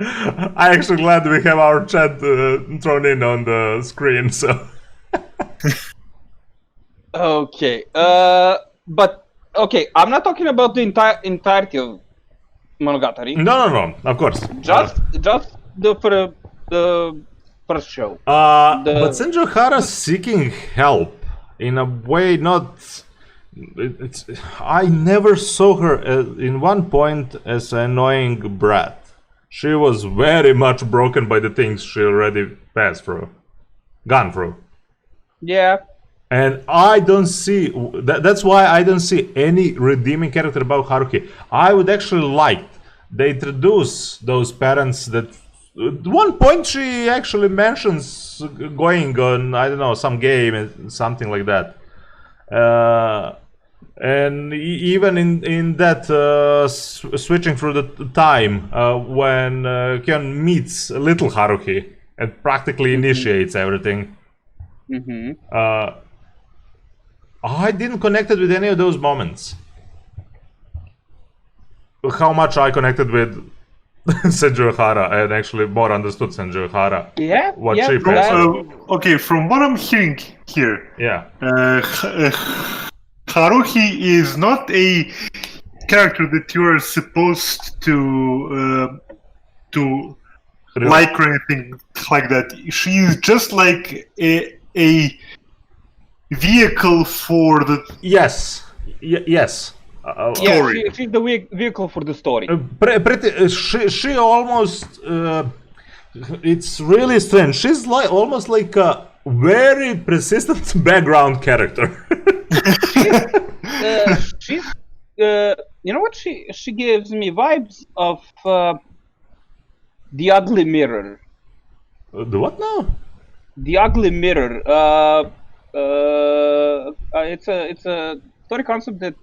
I'm actually glad we have our chat thrown in on the screen, so... Okay, but okay, I'm not talking about the entirety of Monogatari. No, of course. Just the first show. But Senju Hara seeking help in a way not... I never saw her in one point as an annoying brat. She was very much broken by the things she already gone through. Yeah. And I don't see... That's why I don't see any redeeming character about Haruhi. I would actually like they introduce those parents that... At one point she actually mentions going on, I don't know, some game, something like that. And even in that switching through the time when Kyon meets little Haruhi and practically initiates everything. I didn't connect it with any of those moments. How much I connected with Senju Hara and actually more understood Senju Hara. Yeah. What yeah, she that- felt. Okay, from what I'm hearing here, Yeah. Haruhi is not a character that you are supposed to Really? like or anything like that. She is just like a vehicle for the Yes. Yes. Yeah, story. she's the vehicle for the story. Pretty. She almost. It's really strange. She's like almost like a very persistent background character. She's, you know what? She gives me vibes of the Ugly Mirror. The what now? The Ugly Mirror. It's a story concept that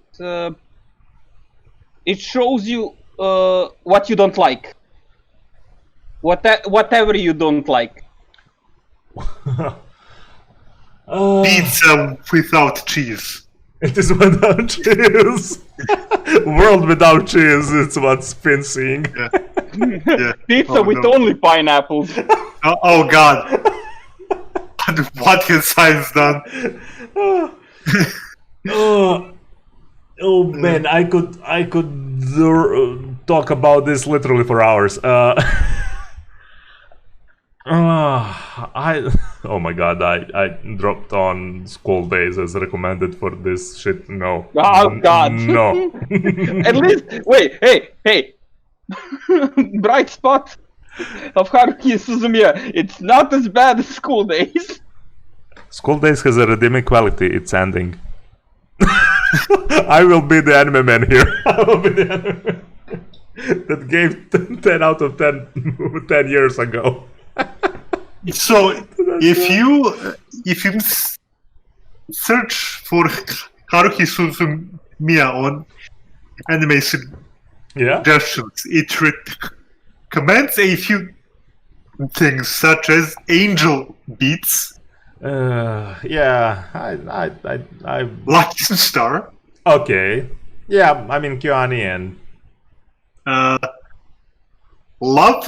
it shows you what you don't like. Whatever you don't like. Pizza without cheese. It is without cheese. World without cheese. It's what's been seeing. Yeah. Pizza Oh, with no. only pineapples. Oh God. What has science done? Oh man, I could talk about this literally for hours. Oh my god, I dropped on School Days as recommended for this shit. No. Oh God. No. At least, wait, hey. Bright spot of Haruhi Suzumia. It's not as bad as School Days. School Days has a redeeming quality. It's ending. I will be the anime man here. I will be the anime man that gave 10 out of 10 10 years ago. So if you search for Haruhi Suzumia on anime Yeah? suggestions, it recommends a few things such as Angel Beats, Yeah. I Lucky Star, Okay. Yeah, I mean Kyoani and Love,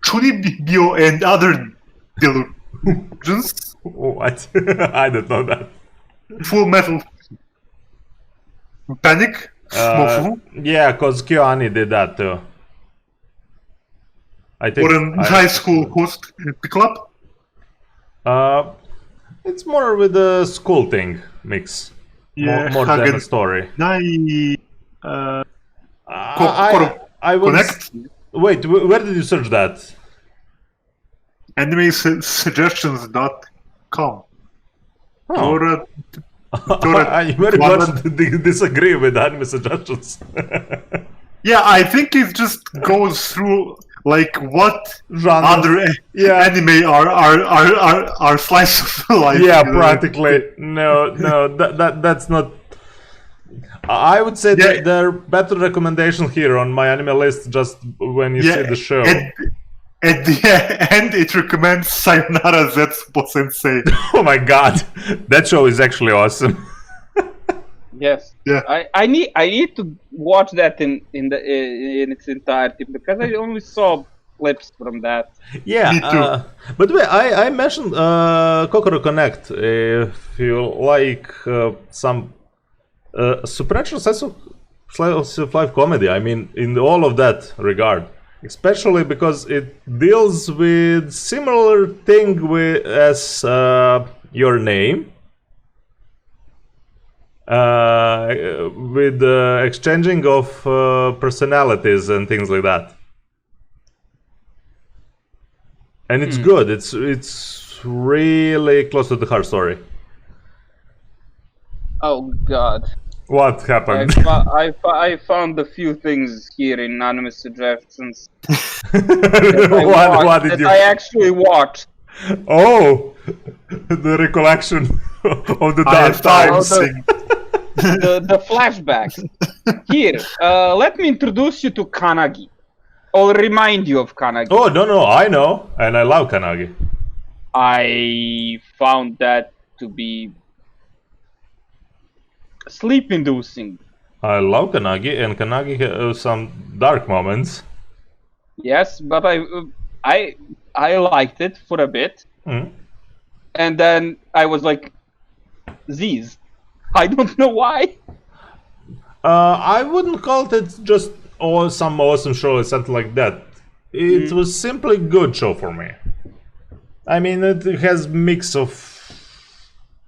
Chunibyo, and other delusions, what? I didn't know that. Full Metal Panic, Smofu, Yeah, cause Kyoani did that too. I think. Or in high school host the club? It's more with the school thing mix. More than a story. I would Connect? wait. Where did you search that? AnimeSuggestions.com. Oh. I very much disagree with anime suggestions. Yeah, I think it just goes through like what Genre. other anime are slice of life. Yeah, practically. No, that's not. I would say that there are better recommendations here on my anime list just when you see the show. At the end, it recommends Sayonara Zetsubo Sensei. Oh my god, that show is actually awesome. Yes. Yeah. I need to watch that in its entirety because I only saw clips from that. Yeah. Me too. But wait, I mentioned Kokoro Connect. If you like some supernatural slice of life comedy, I mean, in all of that regard. Especially because it deals with similar thing as Your Name, with exchanging of personalities and things like that. And it's good. It's really close to the heart story. Oh God. What happened? I found a few things here in anime suggestions. What did you? I actually watched. Oh, the recollection of the dark times. The flashbacks. Here, let me introduce you to Kanagi. I'll remind you of Kanagi. Oh no, I know, and I love Kanagi. I found that to be sleep-inducing. I love Kanagi, and Kanagi has some dark moments. Yes, but I liked it for a bit, and then I was like, "Z's." I don't know why. I wouldn't call it just some awesome show or something like that. It was simply good show for me. I mean, it has mix of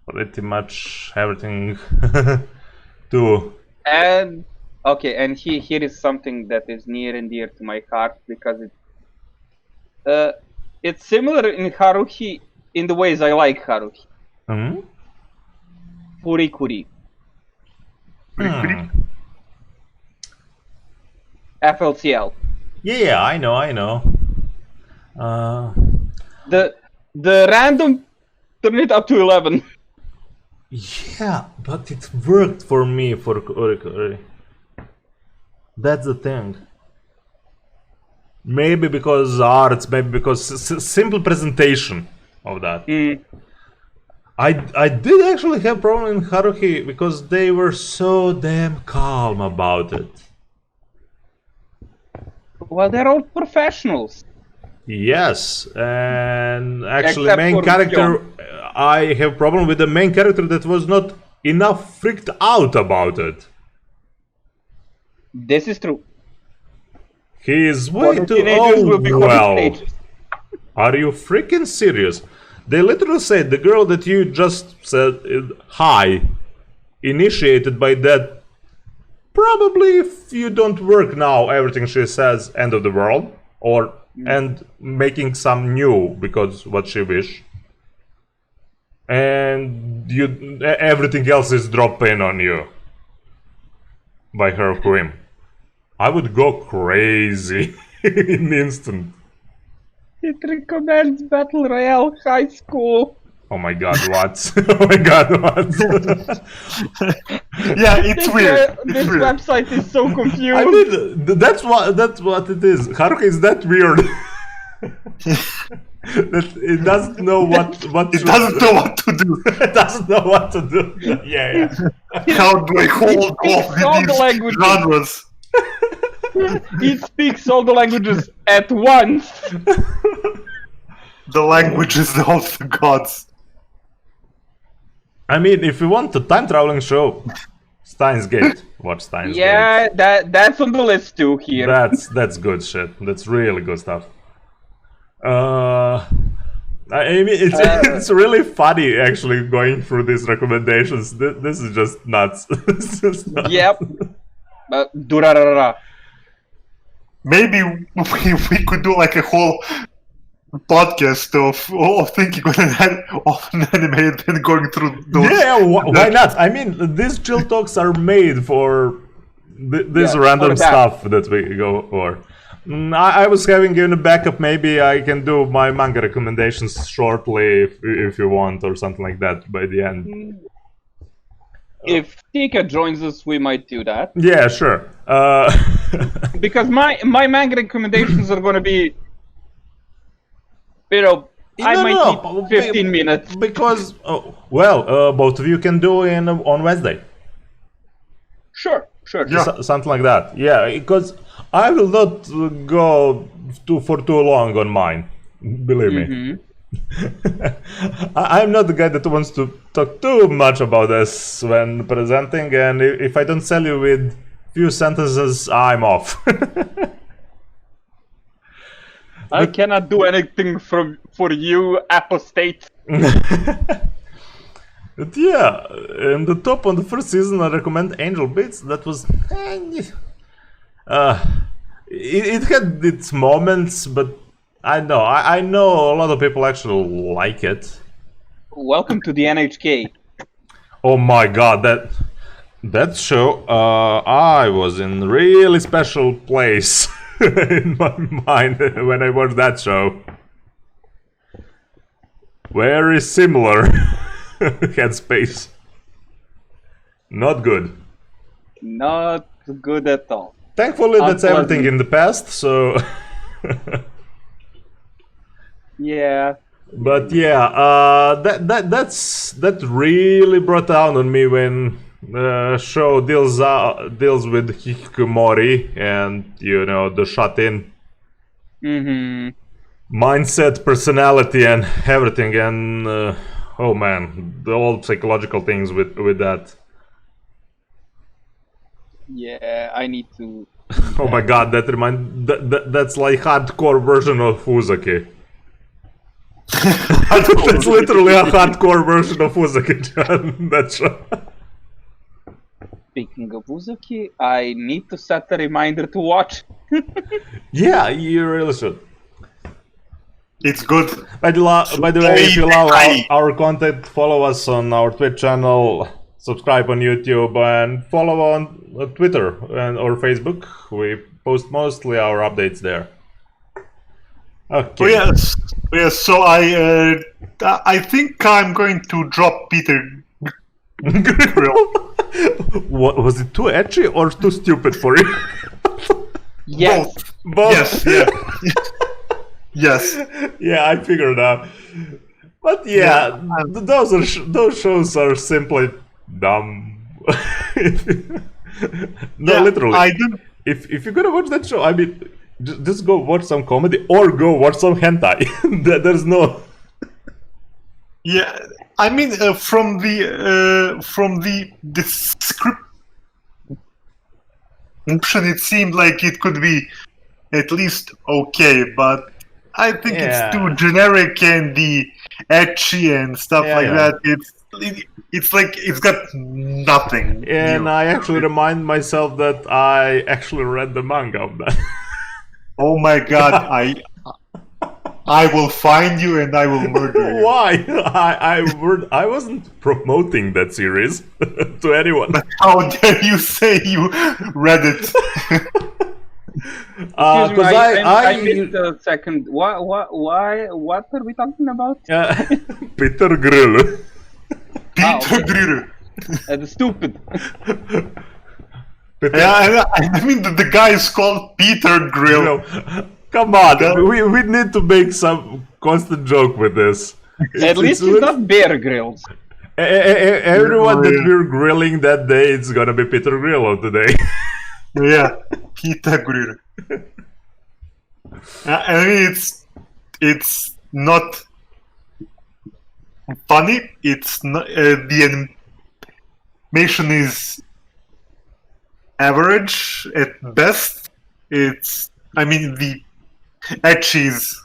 pretty much everything too. And okay, and here is something that is near and dear to my heart because it's similar in Haruhi in the ways I like Haruhi. Furikuri. FLCL. Yeah, I know. The random turn it up to 11. Yeah, but it worked for me for Furikuri. That's the thing. Maybe because arts, maybe because simple presentation of that. I did actually have problem in Haruhi because they were so damn calm about it. Well, they're all professionals. Yes, and actually Except main for character, I have problem with the main character that was not enough freaked out about it. This is true. He is way too Are you freaking serious? They literally said the girl that you just said hi, initiated by that. Probably if you don't work now, everything she says end of the world, or and making some new because what she wish. And everything else is dropping on you by her whim. I would go crazy in an instant. It recommends Battle Royale High School. Oh my god, what? Oh my god, what? Yeah, it's weird. This website is so confused. I mean, that's what it is. Haruhi is that weird. That it doesn't know what It doesn't know what to do. It doesn't know what to do. Yeah. How do I hold off with these genres? It speaks all the languages at once. The languages of the gods. I mean, if you want a time traveling show, Steins Gate. Watch Steins Gate. Yeah, that's on the list too here. That's good shit. That's really good stuff. I mean, it's really funny actually going through these recommendations. This is just nuts. This is nuts. Yep. Durarara. Maybe we could do like a whole podcast of thinking of an anime and going through those. Yeah, why not? I mean, these chill talks are made for this random stuff that we go for. I was having in a backup. Maybe I can do my manga recommendations shortly if you want, or something like that by the end. If Tika joins us, we might do that. Yeah, sure. Because my manga recommendations are gonna be, I might need 15 minutes. Because, both of you can do on Wednesday. Sure. Yeah. Something like that. Yeah, because I will not go for too long on mine. Believe me. I'm not the guy that wants to talk too much about this when presenting, and if I don't sell you with few sentences, I'm off. I cannot do anything for you, apostate. But yeah, in the top on the first season, I recommend Angel Beats. That was, it had its moments, but I know a lot of people actually like it. Welcome to the NHK. Oh my god, that show, I was in a really special place in my mind when I watched that show. Very similar headspace. Not good. Not good at all. Thankfully, that's everything in the past, so... Yeah. But yeah, that really brought down on me when the show deals with hikikomori and the shut-in mindset, personality, and everything, and oh man, the old psychological things with that. Yeah, I need to. Oh my god, that's like hardcore version of Uzaki. That's literally a hardcore version of Uzaki, John. That show. Speaking of Uzaki, I need to set a reminder to watch. Yeah, you really should. It's good. By the way, if you love our content, follow us on our Twitch channel, subscribe on YouTube, and follow on Twitter or Facebook. We post mostly our updates there. Okay. Oh, yes. So I think I'm going to drop Peter Grill. What was it? Too etchy or too stupid for you? Yes. Both. Yes. Yeah. Yes. Yeah, I figured out. But yeah, those shows are simply dumb. Literally. I don't. If you're gonna watch that show, I mean, just go watch some comedy or go watch some hentai. There's no. Yeah, I mean, from the description, it seemed like it could be at least okay, but I think it's too generic and the ecchi and stuff that. It's like it's got nothing. And new. I actually remind myself that I actually read the manga of that. Oh my god, I will find you and I will murder you. Why? I wasn't promoting that series to anyone. But how dare you say you read it? Because I missed a second. What are we talking about? Peter Grill. Peter Grill. The stupid. Yeah, I mean the guy is called Peter Grill. Come on, we need to make some constant joke with this. At least it's not Bear Grylls. Everyone that we're grilling that day, it's gonna be Peter Grill of today. Yeah, Peter Grill. I mean, it's not funny. It's not the animation is average at best. I mean, the ecchi is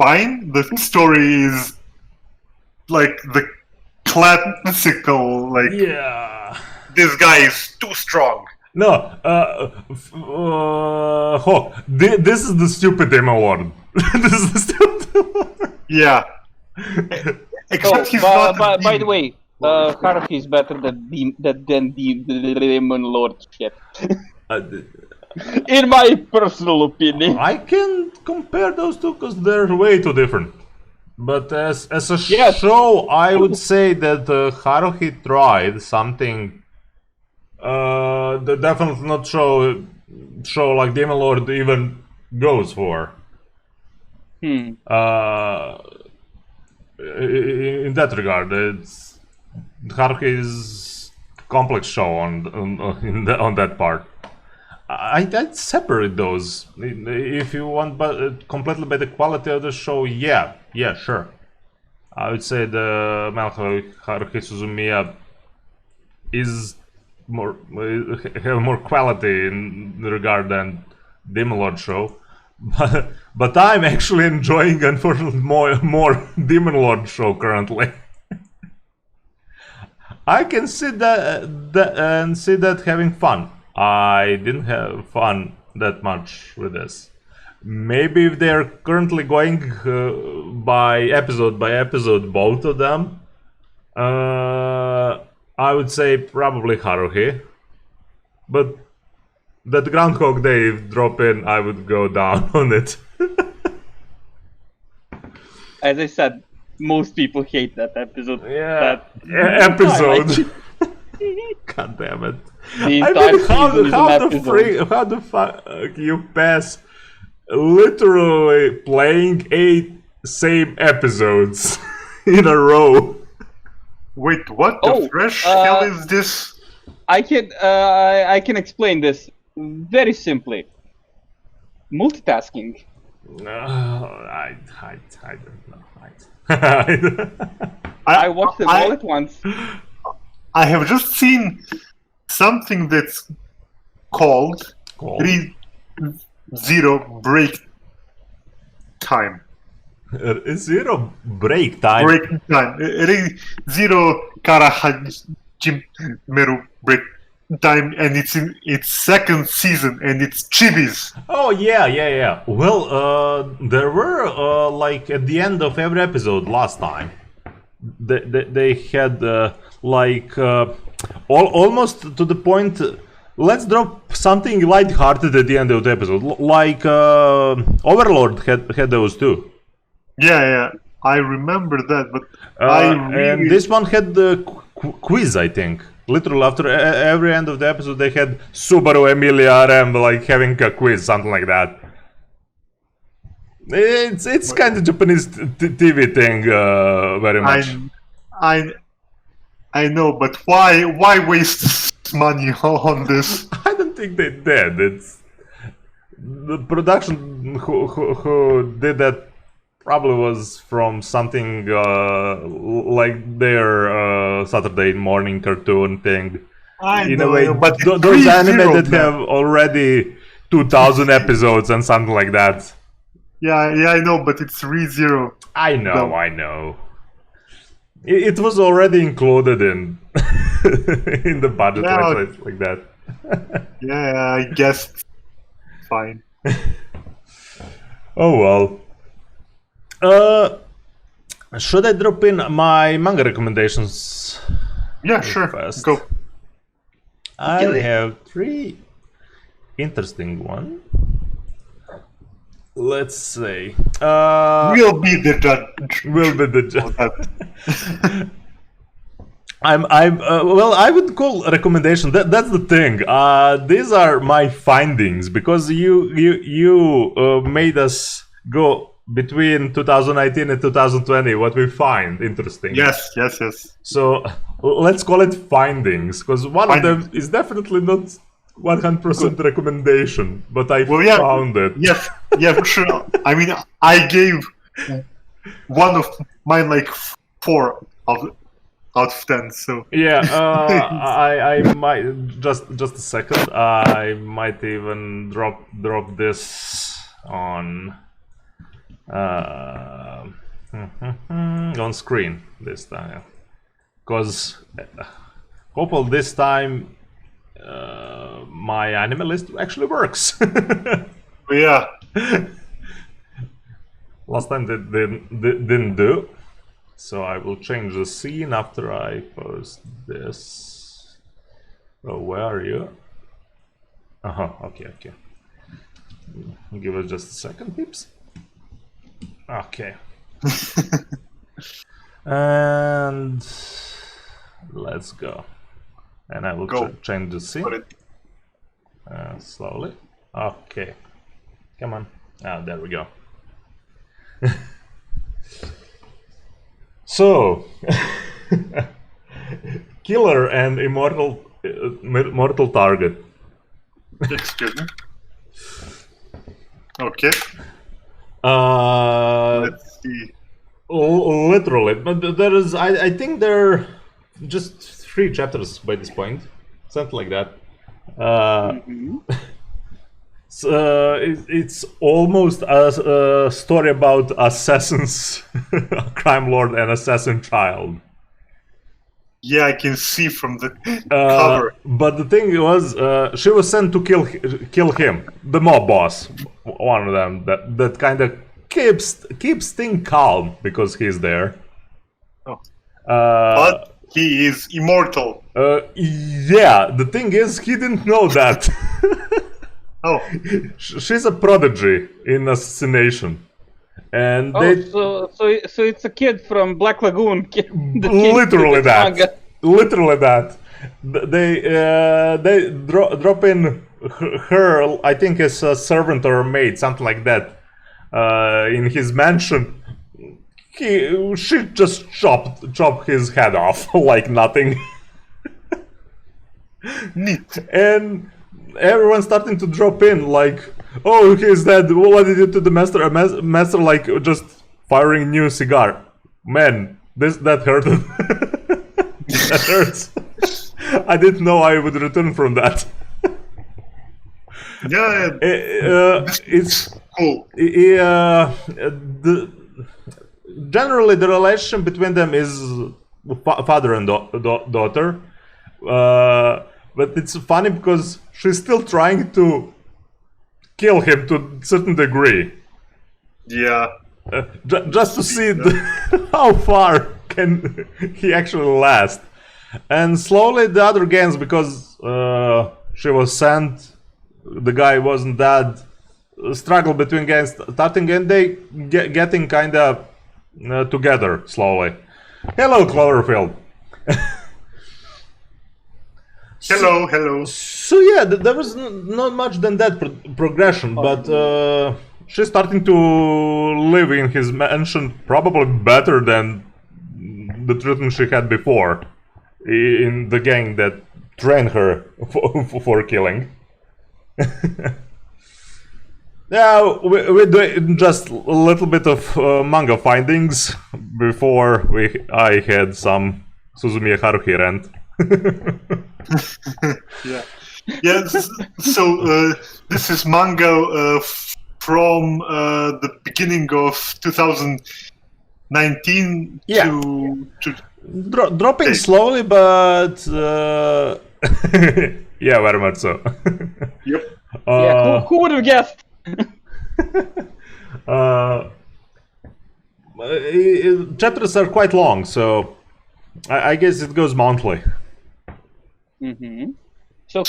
fine. The story is like the classical, like Yeah. this guy is too strong. No, this is the stupid Demon Lord. This is the stupid one. Yeah. Except he's not. By the way, Haruhi is better than the Demon Lord shit. In my personal opinion. I can compare those two because they're way too different. But as a Yes. show, I would say that Haruhi tried something that definitely not show like Demon Lord even goes for. In that regard, it's Haruhi is complex show on that part. I'd separate those. If you want completely by the quality of the show, yeah, sure. I would say the Manga Haruhi Suzumia is have more quality in regard than Demon Lord show. But I'm actually enjoying, unfortunately, more Demon Lord show currently. I can see that having fun. I didn't have fun that much with this. Maybe if they're currently going by episode, both of them, I would say probably Haruhi. But that Groundhog Day drop in, I would go down on it. As I said, most people hate that episode. Yeah, That episode. God damn it. The I entire mean, how season is an episode. how the fuck you pass literally playing 8 same episodes in a row? Wait, what Oh, the fresh hell is this? I can explain this very simply. Multitasking. I don't know. I watched them all at once. I have just seen something that's called zero break time. Zero break time. Break time. Zero Karahajimeru break time, and it's in its second season, and it's chibis. Oh yeah. Well, there were like at the end of every episode last time, they had almost to the point. Let's drop something lighthearted at the end of the episode, like Overlord had those too. Yeah, I remember that, but I really... And this one had the quiz, I think. Literally after every end of the episode, they had Subaru Emilia RM like having a quiz, something like that. It's kind of Japanese TV thing, very much. I know, but why waste money on this? I don't think they did. It's the production who did that probably was from something like their Saturday morning cartoon thing. In a way, but those anime that have already 2,000 episodes and something like that. Yeah, I know, but it's ReZero. I know. It was already included in in the budget, like that. Yeah, I guess. Fine. Oh well. Should I drop in my manga recommendations? Yeah, sure. First? Go. I have 3 interesting ones. Let's say. We'll be the judge. Will be the judge. Well, I would call a recommendation. That's the thing. These are my findings because you made us go between 2019 and 2020. What we find interesting. Yes. So let's call it findings because one of them is definitely not 100% recommendation, but I found it. Yes, for sure. I mean, I gave one of mine like 4 out of 10. So yeah, I might just a second. I might even drop this on on screen this time. Because hopefully this time my anime list actually works. Yeah. Last time they didn't do. So I will change the scene after I post this. Oh, where are you? Okay. Give us just a second, peeps. Okay. And let's go. And I will change the scene. Slowly. Okay. Come on. There we go. So, killer and mortal target. Excuse me. Okay. Let's see. Literally, but there is. I think there are just 3 chapters by this point, something like that. So, it's almost a story about assassins, a crime lord and assassin child. Yeah, I can see from the cover. But the thing was, she was sent to kill him, the mob boss, one of them that kind of keeps things calm because he's there. But he is immortal. Yeah, the thing is, he didn't know that. She's a prodigy in assassination, and so it's a kid from Black Lagoon. Literally that. Manga. Literally that. They drop in her, I think, as a servant or a maid, something like that, in his mansion. She just chopped his head off like nothing. Neat. And everyone's starting to drop in, like, oh, he's dead. What did you do to the master? Master, like, just firing new cigar. Man, that hurt. That hurts. I didn't know I would return from that. Yeah, it's cool. Generally, the relationship between them is father and daughter. But it's funny because she's still trying to kill him to a certain degree. Yeah. Just to see how far can he actually last. And slowly the other gangs, because she was sent, the guy wasn't dead, struggle between gangs starting, and they getting kind of together slowly. Hello, Cloverfield. Hello. So yeah, there was not much than that progression, but she's starting to live in his mansion probably better than the treatment she had before in the gang that trained her for killing. Yeah, we do just a little bit of manga findings before I had some Suzumia Haruhi rant. Yeah. So this is manga from the beginning of 2019 to dropping slowly, but yeah, very much so. Yep. Who would have guessed? Chapters are quite long, so I guess it goes monthly. Mm-hmm. So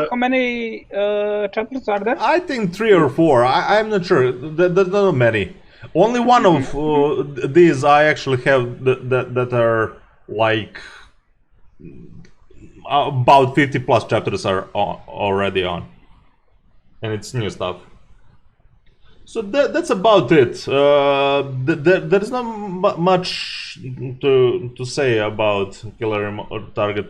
how many chapters are there? I think 3 or 4. I'm not sure. There's not many. Only one of these I actually have that are like about 50 plus chapters are already on, and it's new stuff. So that's about it. There's not much to say about Killer or Target.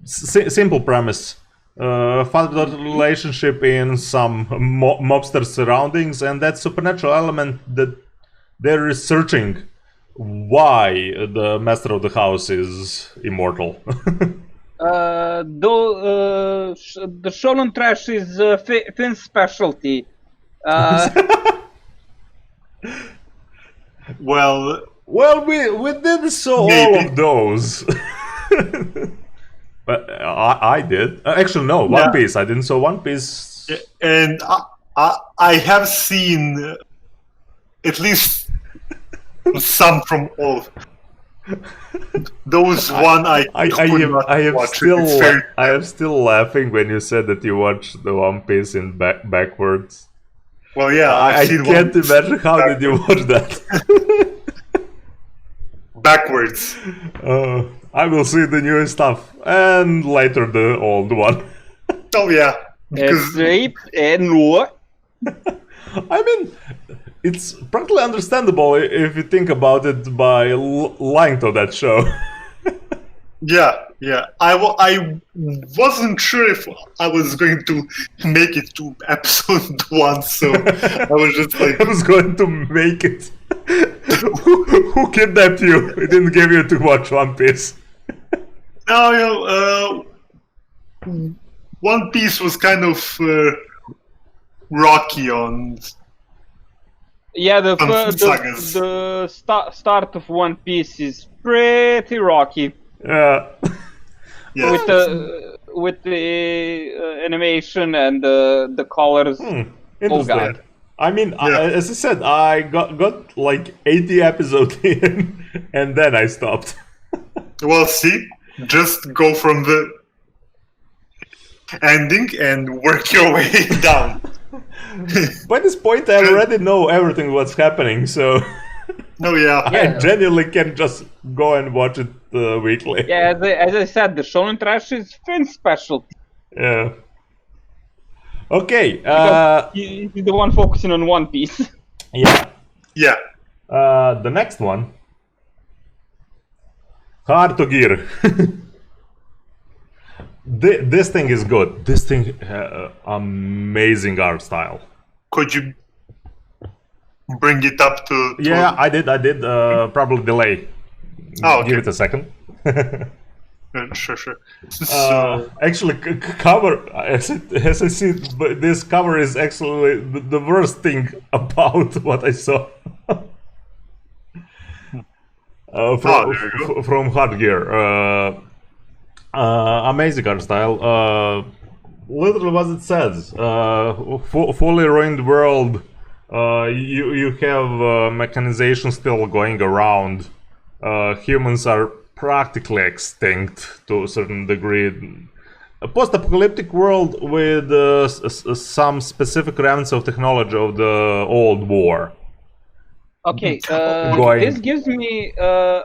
Simple premise. Father-daughter relationship in some mobster surroundings, and that supernatural element that they're researching why the master of the house is immortal. Though the Shonen trash is Finn's specialty. Well, Well, we did saw all Maybe. of those. But I did. Actually, no. Yeah. One Piece. I didn't saw One Piece. And I have seen at least some from all. Those one I could not am watch. still It's very- I am still laughing when you said that you watched the One Piece in backwards. Well, yeah, I I've seen can't one imagine how did you watch that. backwards. I will see the new stuff and later the old one. Oh yeah, because No. I mean, it's practically understandable if you think about it by length of that show. yeah, I wasn't sure if I was going to make it to episode 1, so I was just like, I was going to make it. Who kidnapped you? He didn't give you to watch One Piece. no, One Piece was kind of rocky on. Yeah, sagas. the start of One Piece is pretty rocky Yeah. Yeah, with the animation and the colors. Interesting. God. I mean, Yeah. as I said, I got like 80 episodes in, and then I stopped. well, see, just go from the ending and work your way down. By this point, I already know everything what's happening, so No, yeah. I genuinely can just go and watch it weekly. Yeah, as I said, the shonen trash is Finn's specialty. Yeah. Okay. He's the one focusing on One Piece. Yeah. Yeah. The next one. Hard to gear. This thing is good. This thing, amazing art style. Could you bring it up to? Yeah, I did. Probably delay. Oh, okay. Give it a second. Sure. So, Actually, cover as I see, but this cover is actually the worst thing about what I saw. there you go. From Hard Gear. Amazing art style. Literally what it says. Fully ruined world. You have mechanization still going around. Humans are practically extinct to a certain degree. A post-apocalyptic world with some specific remnants of technology of the old war. Okay, Going. this gives me a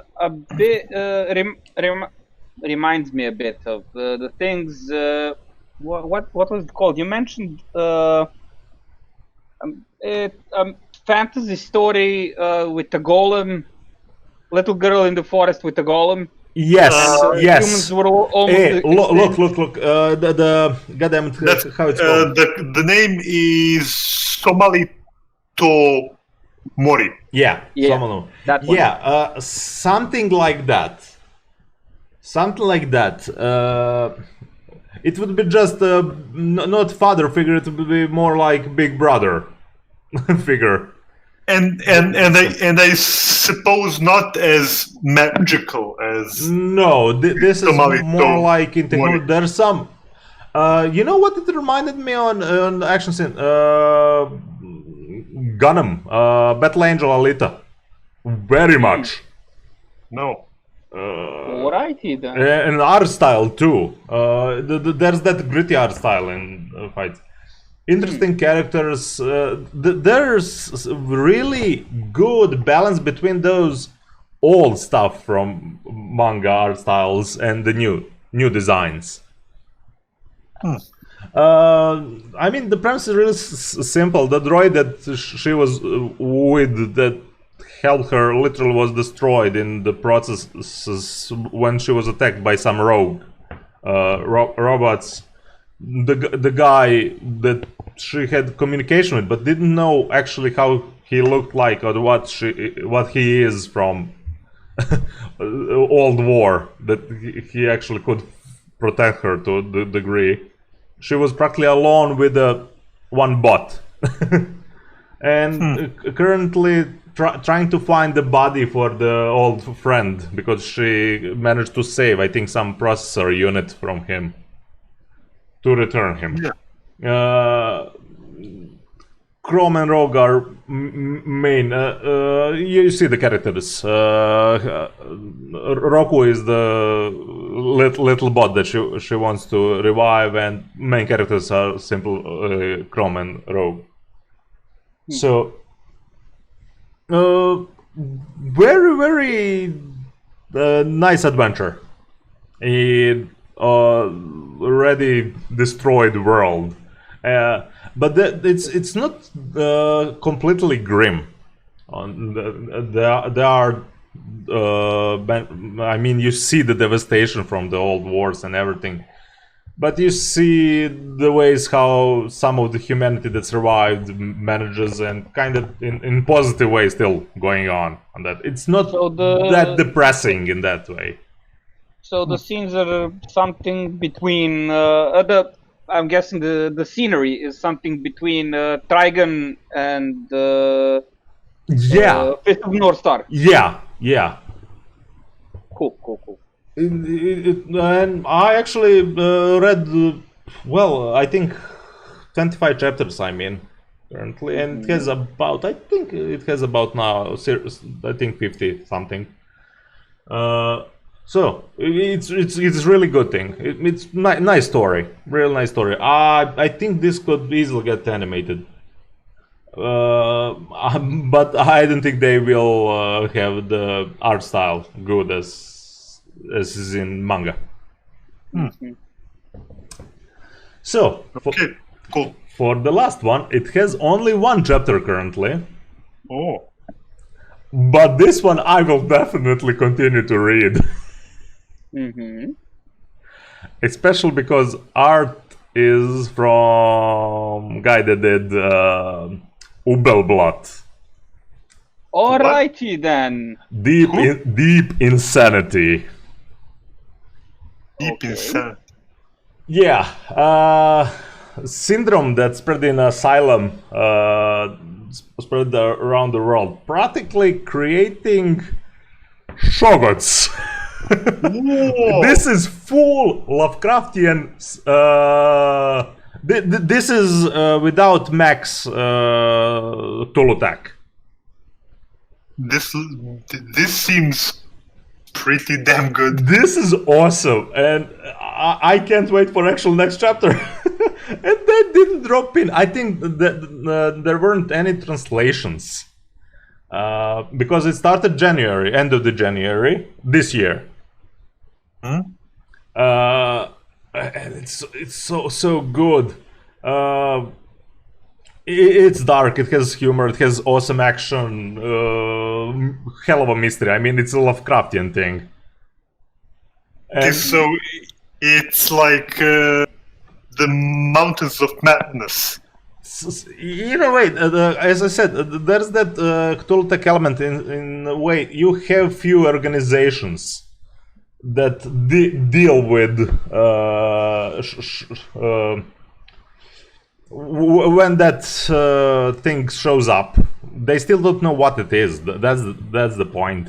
bit reminds me a bit of the things. What was it called? You mentioned fantasy story with the golem, little girl in the forest with the golem. Yes, yes. Humans were almost. Hey, look. The goddamn how it's called? the name is Somali to Mori. Yeah, Yeah, Somalo. that one. Yeah, something like that. Something like that. It would be just not father figure. It would be more like big brother figure. And I suppose not as magical as No, this is Somali more to like in technology. Mori. There's some. You know what it reminded me on action scene? Gunham, Battle Angel Alita. Very much. no. Alrighty then. And art style too. There's that gritty art style in fight. Interesting characters. There's really good balance between those old stuff from manga art styles and the new designs. I mean, the premise is really simple. The droid that she was with that helped her literally was destroyed in the process when she was attacked by some rogue robots. The guy that she had communication with, but didn't know actually how he looked like or what he is from old war. That he actually could protect her to the degree. She was practically alone with one bot. And currently trying to find the body for the old friend because she managed to save, I think, some processor unit from him to return him. Yeah. Chrome and Rogue are main. You see the characters. Roku is the little bot that she wants to revive, and main characters are simple Chrome and Rogue. So, very nice adventure in already destroyed world. But it's not completely grim. There are, I mean, you see the devastation from the old wars and everything, but you see the ways how some of the humanity that survived manages, and kind of in positive way still going on. And that it's not that depressing in that way. So the scenes are something between I'm guessing the scenery is something between Trigon and Fist of North Star. Yeah. Cool. And I actually read, I think 25 chapters, I mean, currently, and it has about, I think now, I think 50 something. So it's really good thing. It's nice story, real nice story. I think this could easily get animated, but I don't think they will have the art style good as is in manga. So Okay, cool. For the last one, it has only one chapter currently. Oh. But this one I will definitely continue to read. Especially because art is from guy that did Ubelblatt. Alrighty then. Deep insanity. Deep insanity. Yeah, syndrome that spread in asylum, spread around the world, practically creating shoguns. This is full Lovecraftian. This is without Max Tulutak. This seems pretty damn good. This is awesome, and I can't wait for actual next chapter. And they didn't drop in. I think that there weren't any translations because it started January, end of the January this year. And it's so good. It's dark. It has humor. It has awesome action. Hell of a mystery. I mean, it's a Lovecraftian thing. And So it's like the Mountains of Madness. in a way, as I said, there's that Cthulhu element in a way. You have few organizations that deal with when that thing shows up. They still don't know what it is. That's the point.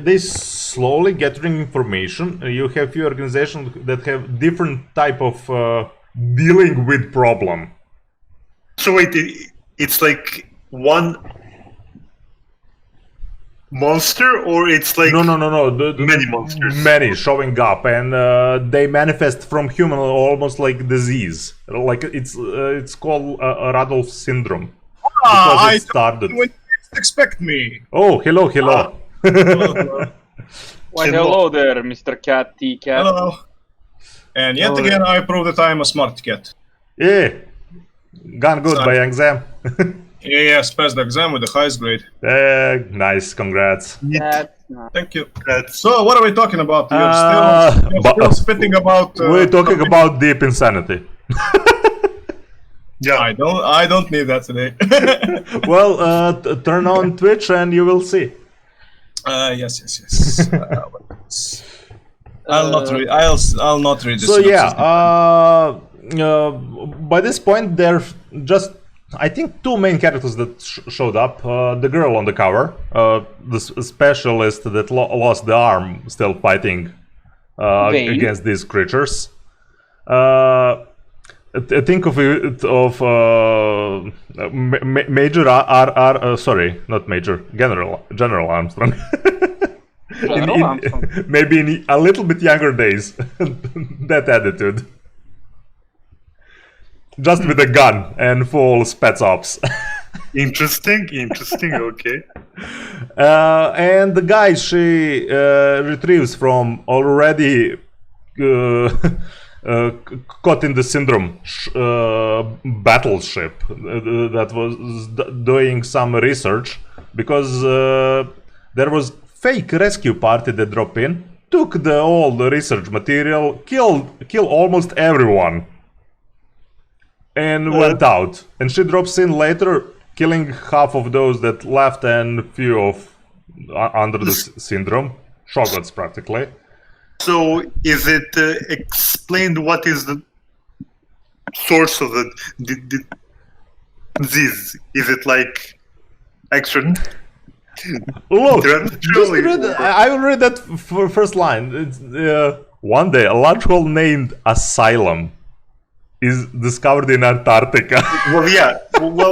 They slowly gathering information. You have few organizations that have different type of dealing with problem. So wait, it's like one monster, or it's like No. many monsters? Many showing up, and they manifest from human almost like disease. Like it's called Radolf syndrome. Because it started. When you expect me. Oh, hello. Why, hello there, Mr. Cat T Cat. Hello. And yet again, I prove that I'm a smart cat. Yeah, gone good by exam. Yes, passed the exam with the highest grade. Nice, congrats. That's not. Thank you. That's So, what are we talking about? You're still spitting about. We're talking about deep insanity. yeah. I don't need that today. Well, turn on Twitch and you will see. Yes. I'll not read. I'll not read this. So yeah, by this point they're just I think two main characters that showed up. The girl on the cover, the specialist that lost the arm, still fighting against these creatures. Think of it of Major sorry, not Major, General Armstrong. Maybe in a little bit younger days. That attitude. Just with a gun and full spec ops. Interesting, okay. And the guy she retrieves from already caught in the syndrome battleship that was doing some research, because there was fake rescue party that dropped in, took all the research material, killed almost everyone, and went out. And she drops in later, killing half of those that left and few of under the syndrome, shotguns practically. So, is it explained what is the source of the disease? Is it like extra? Look, I will read that first line. It's, one day, a large hole named Asylum is discovered in Antarctica. Well,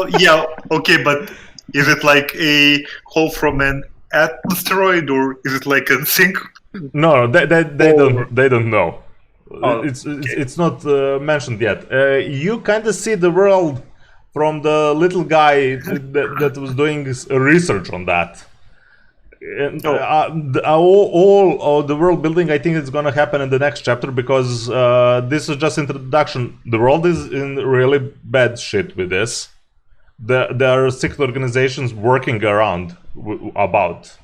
yeah, okay, but is it like a hole from an asteroid, or is it like a sink? No, they don't know. Oh, it's not mentioned yet. You kind of see the world from the little guy that was doing research on that. And, all of the world building, I think it's gonna happen in the next chapter, because this is just introduction. The world is in really bad shit with this. There are secret organizations working around about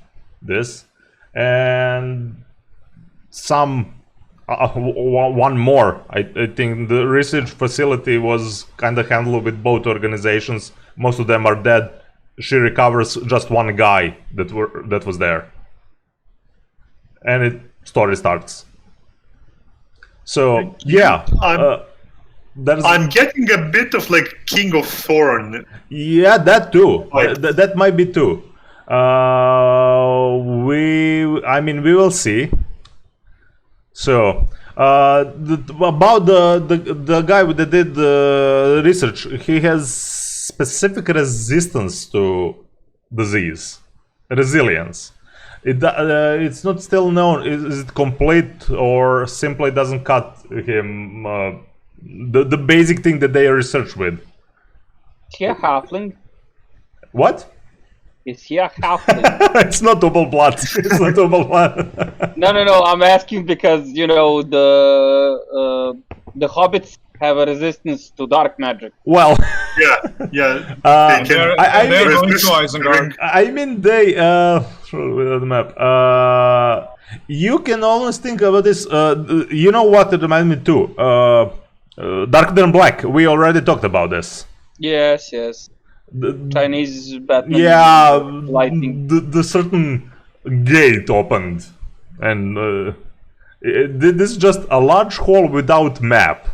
this, and one more. I think the research facility was kind of handled with both organizations. Most of them are dead. She recovers just one guy that was there, and story starts. So yeah, I'm getting a bit of like King of Thorn. Yeah, that too. That might be too. We will see. So about the guy that did the research, he has specific resistance to disease, resilience. It's not still known. Is it complete or simply doesn't cut him? The basic thing that they research with. Is he a halfling? What? Is he a halfling? It's not double blood. It's not double blood. No. I'm asking because the hobbits have a resistance to dark magic. Well, yeah. They're going to Isengard. I mean, they without the map. You can always think about this. You know what it reminded me too? Darker Than Black. We already talked about this. Yes. The Chinese Batman. Yeah, lighting. The certain gate opened, and this is just a large hole without map.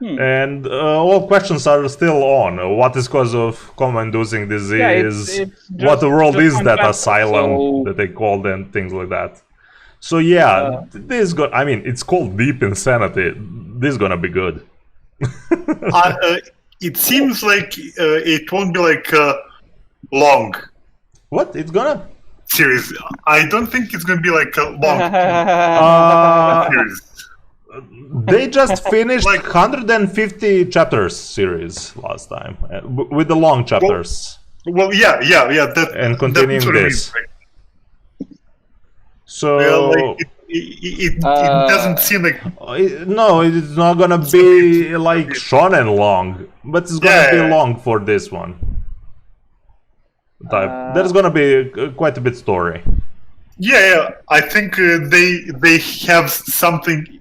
And all questions are still on. What is cause of common-inducing disease? It's what the world is that concept, asylum that they call them, things like that. So yeah, this it's called Deep Insanity. This is gonna be good. It seems like it won't be like long. What? It's gonna? Series. I don't think it's gonna be like a long series. They just finished 150 chapters series last time with the long chapters. Well, yeah. And continuing this. So it doesn't seem like. No, it's not gonna be like shonen long, but it's gonna be long for this one. There's gonna be quite a bit story. Yeah. I think they have something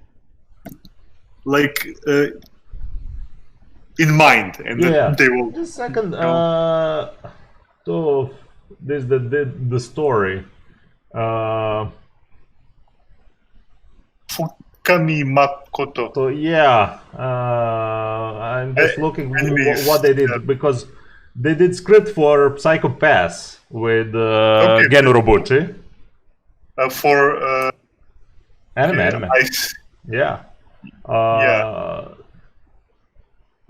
like in mind, and they will. The second, to this the story. For Kami Makoto. So yeah, I'm just looking what they did because they did script for Psycho Pass with Gen Urobuchi. For Anime. Ice. Yeah. Yeah.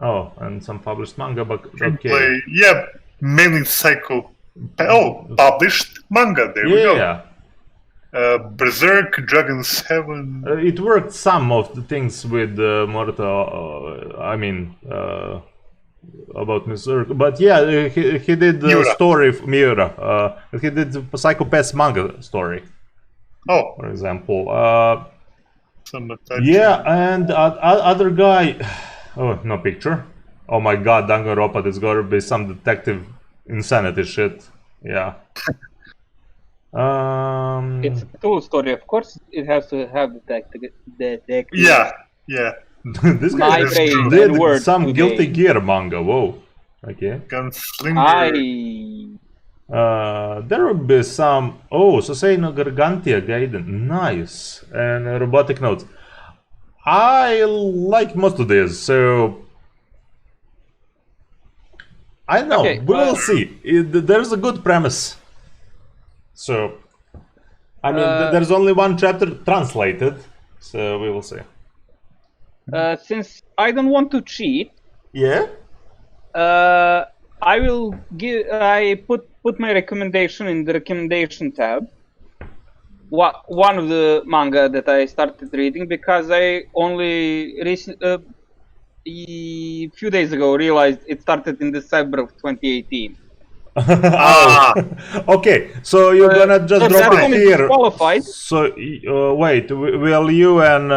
Oh, and some published manga, but okay. Play, yeah, mainly Psycho. Oh, published manga. There we go. Yeah. Berserk, Dragon's Heaven. It worked some of the things with Morta. About Berserk, but yeah, he did the story of Miura. He did the Psycho Pass manga story. Oh, for example. Some Yeah, and other guy. Oh, no picture. Oh my god, Danganronpa, there's gotta be some detective insanity shit. Yeah. It's a Cthulhu story, of course. It has to have detective. Yeah. This guy did some Guilty Gear manga. Whoa. Okay. Gunslinger. There will be some. Oh, Sosei no Gargantia Gaiden. Nice. And robotic notes. I like most of these, so I don't know. Okay, we will see. There's a good premise. So, I mean, there's only one chapter translated, so we will see. Since I don't want to cheat, Yeah. I will give. I put my recommendation in the recommendation tab. One of the manga that I started reading because I only a few days ago realized it started in December of 2018. Okay, so you're gonna just drop it here. Qualified. So wait, will you and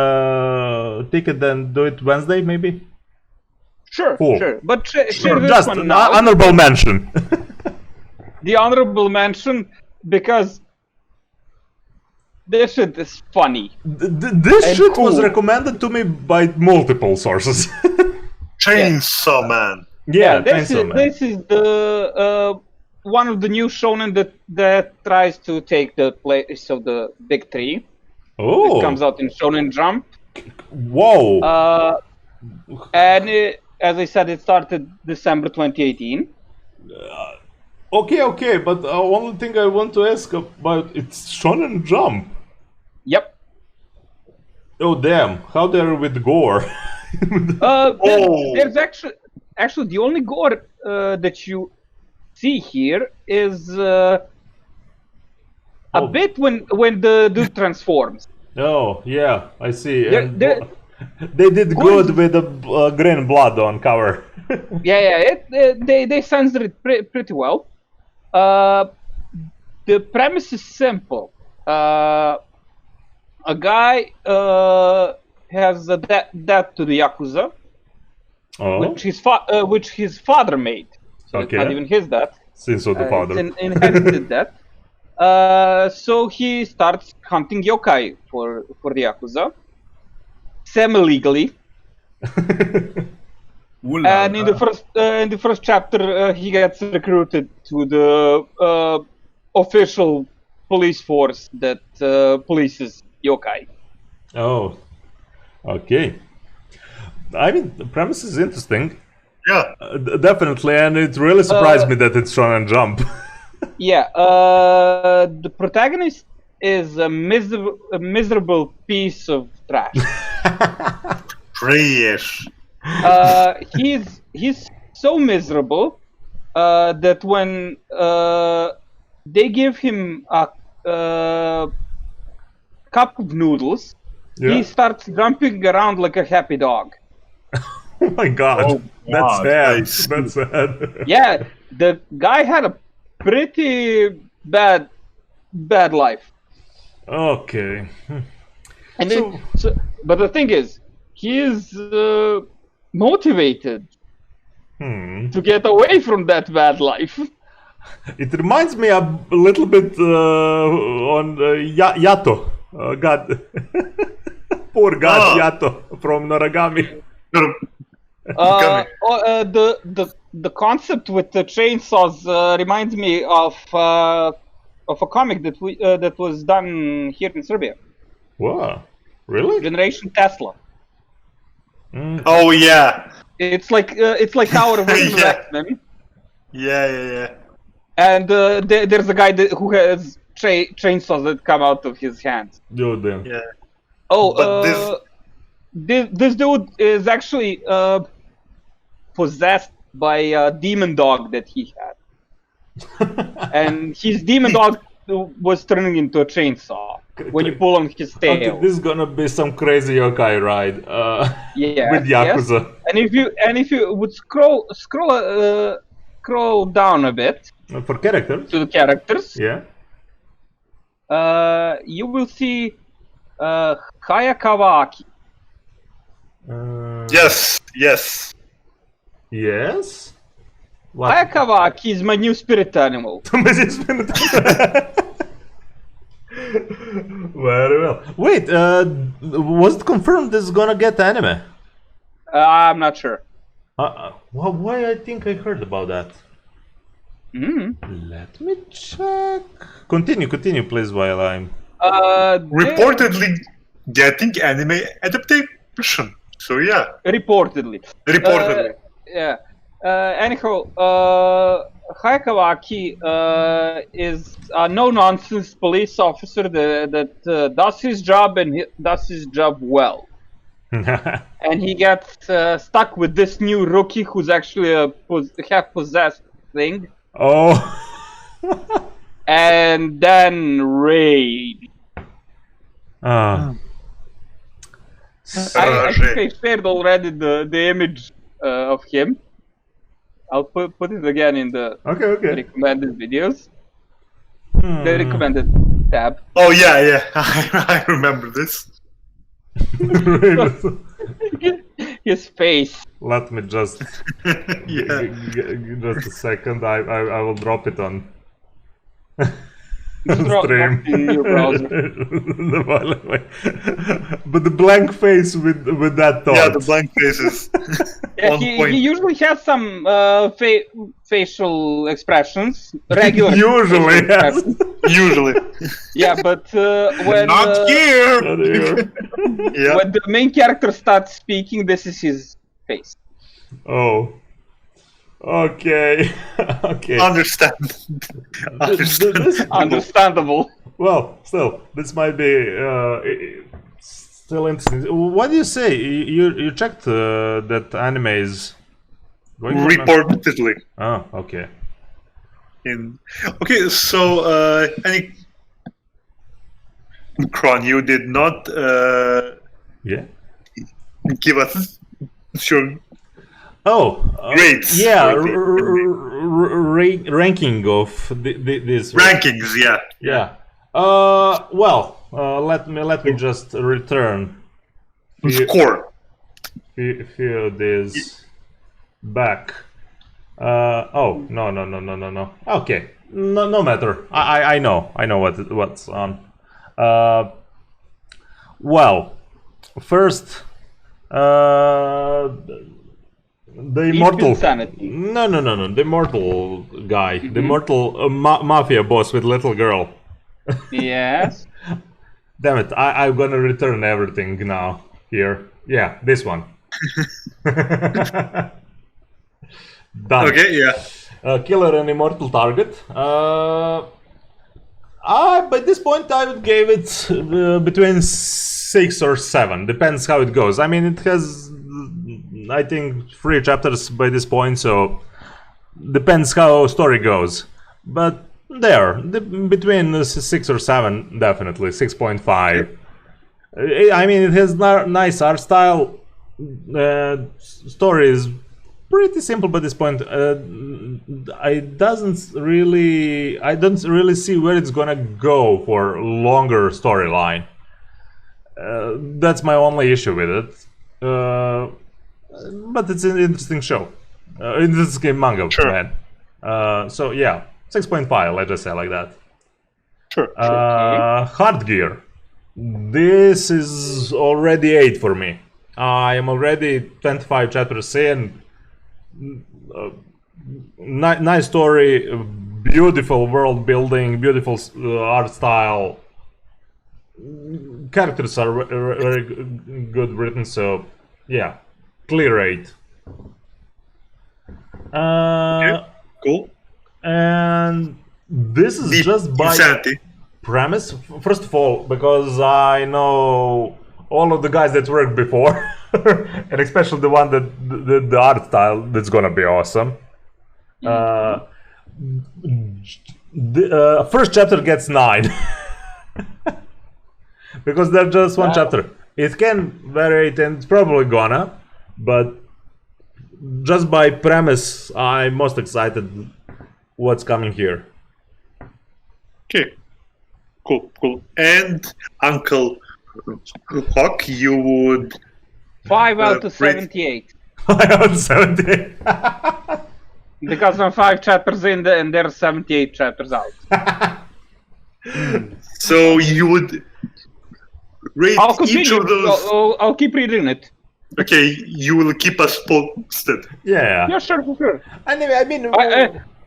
Ticket then do it Wednesday maybe? Sure, Cool. sure. But share this Just one now. honorable mention. The honorable mention because this shit is funny. This and shit cool. was recommended to me by multiple sources. Chainsaw Man. Yeah, this Chainsaw is the one of the new shonen that tries to take the place of the big three. Oh, It comes out in Shonen Jump. Whoa. And as I said, it started December 2018. Okay, but one thing I want to ask about it's Shonen Jump. Yep. Oh damn! How they're with gore? There's actually the only gore that you see here is a bit when the dude transforms. Oh yeah, I see. They're- They did good with the green blood on cover. They censored it pretty well. The premise is simple. A guy has a debt to the Yakuza, which his father made. So it's not even his debt. Sins of the father. It's an inherited debt. So he starts hunting yokai for the Yakuza, semi-legally. And in the first chapter, he gets recruited to the official police force that polices yokai. Oh, okay. I mean, the premise is interesting. Yeah. Definitely, and it really surprised me that it's Shonen Jump. Yeah, the protagonist is a miserable piece of trash. Trash. He's so miserable that when they give him a cup of noodles, he starts jumping around like a happy dog. Oh my god, Oh, that's wow, sad. nice. That's sad. Yeah, the guy had a pretty bad life. Okay. And but the thing is, he is motivated to get away from that bad life. It reminds me a little bit on Yato. God. Poor God Yato from Noragami. The concept with the chainsaws reminds me of a comic that was done here in Serbia. Wow. Really? Generation Tesla. Oh yeah, It's like our version of Yeah. X-Men. yeah. And there's a guy who has chainsaws that come out of his hands. Oh, damn. Yeah. Oh, But this dude is actually possessed by a demon dog that he had, and his demon dog was turning into a chainsaw when you pull on his tail. Okay, this is gonna be some crazy yokai ride Yeah, with Yakuza. yes. And if you would scroll down a bit For characters? to the characters, Yeah. you will see Hayakawa. yes. Yes? What? Hayakawa is my new spirit animal. Very well. Wait, was it confirmed this is gonna get anime? I'm not sure. Why I think I heard about that. Let me check. Continue, please, while I'm... Reportedly getting anime adaptation. So yeah, Reportedly. Yeah. Anyhow, Hayakawaki is a no-nonsense police officer that does his job and does his job well. And he gets stuck with this new rookie who's actually a half-possessed thing. Oh. And then raid. Ah. I think I shared already the image of him. I'll put it again in the Okay. recommended videos. The recommended tab. oh yeah. I remember this. His face. Let me just... Yeah. Just a second, I will drop it on... Drop stream. in your browser. But the blank face with that thought. Yeah, the blank faces. Yeah, On he point. usually has some facial expressions. Regular. Usually, facial yes. expressions. Usually. Yeah, but when Not here. Not here. Yeah. when the main character starts speaking, this is his face. Oh. Okay. Okay. Understand. Understandable. Well, still, this might be still interesting. What do you say? You checked that anime is going on? Reportedly. Oh, okay. Okay, so any Kron, you did not Yeah. give us your Oh, grades. yeah, for the- ranking of this rankings. Yeah. Yeah. Let me just return Score. few days back. Oh no. Okay, no matter. I know what's on. Well, first, the immortal. Insanity. No. The immortal guy, the immortal mafia boss with little girl. Yes. Damn it! I'm gonna return everything now. Here, yeah, this one. Done. Okay. Yeah. Killer and immortal target. By this point, I would give it between 6 or 7. Depends how it goes. I mean, it has, I think, 3 chapters by this point, so depends how story goes. But between 6 or 7, definitely 6.5. I mean, it has nice art style. Story is pretty simple by this point. I don't really see where it's gonna go for longer storyline. That's my only issue with it. But it's an interesting show. Interesting manga, Sure. man. So yeah, 6.5. Let's just say like that. Sure. Hard gear. This is already 8 for me. I am already 25 chapters in. Nice story, beautiful world building, beautiful art style. characters are very good written, so yeah, clear 8. Okay, cool. And this is Deep just by insanity. premise. First of all, because I know all of the guys that worked before, and especially the one that the art style, that's gonna be awesome. The first chapter gets 9 because they're just one chapter. It can vary, and it's probably gonna, but just by premise, I'm most excited what's coming here. Okay, cool. And Uncle Hawk, you would 5 out of rate- 78. I own 70. Because I'm 5 chapters in and there's 78 chapters out. So you would rate I'll each continue. of those. I'll keep reading it. Okay, you will keep us posted. Yeah. Yeah, sure, for sure. I mean,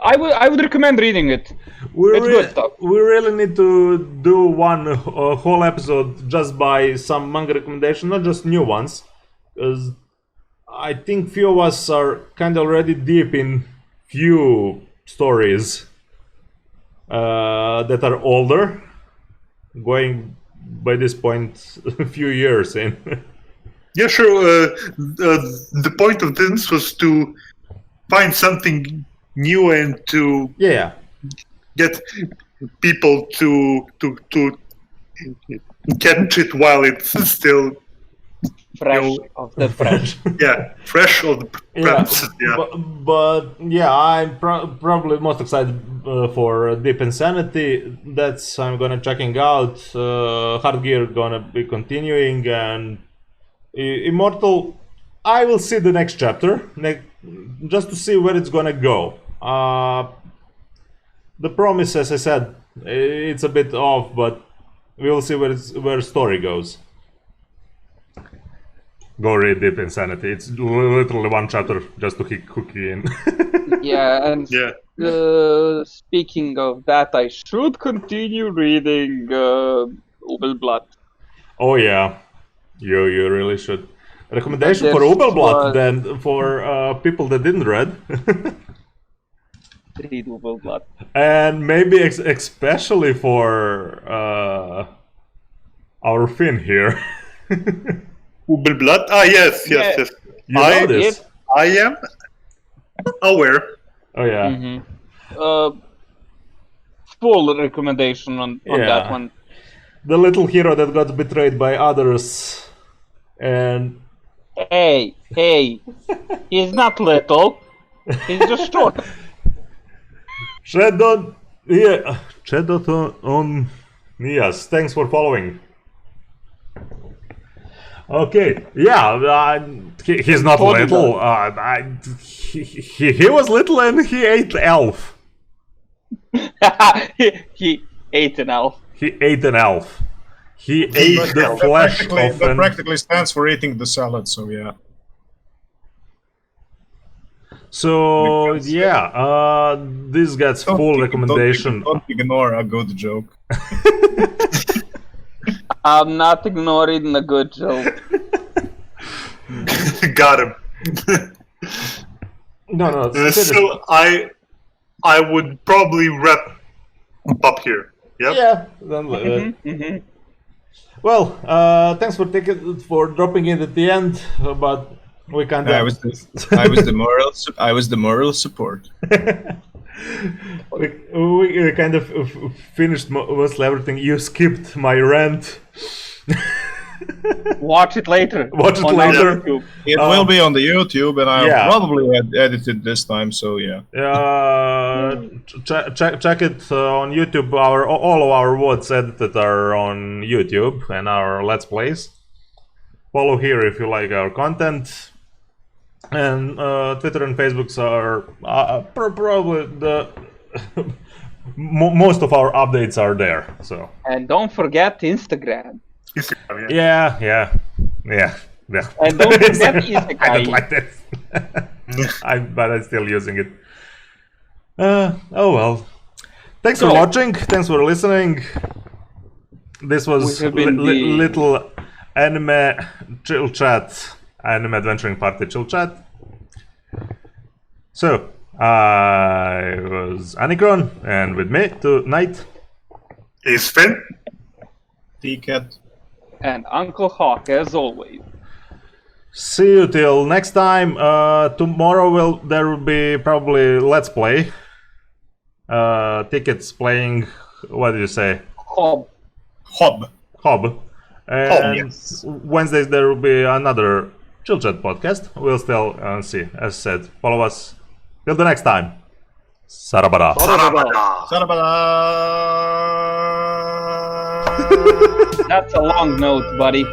I would recommend reading it. we it's good stuff. We really need to do one whole episode just by some manga recommendation, not just new ones, because I think few of us are kind of already deep in few stories that are older, going by this point a few years in. Yeah, sure. The point of this was to find something new and to Yeah. get people to catch it while it's still Fresh of the fresh. fresh of the premises. Yeah. But yeah, I'm probably most excited for Deep Insanity. That's I'm gonna checking out. Hard Gear gonna be continuing, and Immortal. I will see the next chapter, just to see where it's gonna go. The promise, as I said, it's a bit off, but we'll see where story goes. Go read Deep Insanity. It's literally one chapter just to hook you in. Yeah, and speaking of that, I should continue reading Ubelblatt. Oh yeah, you really should. Recommendation for There's Ubelblatt one- then for people that didn't read, Read Ubelblatt. and maybe especially for our Finn here. Ubelblatt. Ah, yes. Yeah. You know this? I am aware. Oh yeah. Full recommendation on Yeah. that one. The little hero that got betrayed by others, and Hey, he's not little. He's just short. Shadow, yeah, Shadow on. Yes, thanks for following. Okay, yeah, he's not Told you little. He was little and he ate elf. he ate an elf. He ate an elf. He ate the flesh of That an. practically stands for eating the salad, so yeah. So Because- yeah, this gets full recommendation. Don't ignore a good joke. I'm not ignoring a good joke. Got him. No, So I would probably wrap up here. Yep. yeah. Then, well, thanks for dropping in at the end, but we can't. I was the moral support. we kind of finished mostly everything. You skipped my rant. Watch it later. Watch it on later. YouTube. It will be on the YouTube, and I'll Yeah. probably edit it this time. So yeah. Check it on YouTube. All of our VODs edited are on YouTube and our Let's Plays. Follow here if you like our content. And Twitter and Facebooks are probably the most of our updates are there. So And don't forget Instagram. Instagram, yeah. yeah. And don't forget I Isekai. don't like this. But I'm still using it. Oh well. Thanks for So- watching. Thanks for listening. This was We have been little anime chill chat, anime adventuring party chill chat. So, I was Anikron, and with me tonight Is Finn? T-Cat. And Uncle Hawk, as always. See you till next time. Tomorrow there will be probably Let's Play. Tickets playing, what did you say? Hob. Hob. Hob. And yes. Wednesdays there will be another Chill Chat podcast. We'll still see. As said, follow us. Till the next time. Sarabada. Sarabada. Sarabada. That's a long note, buddy.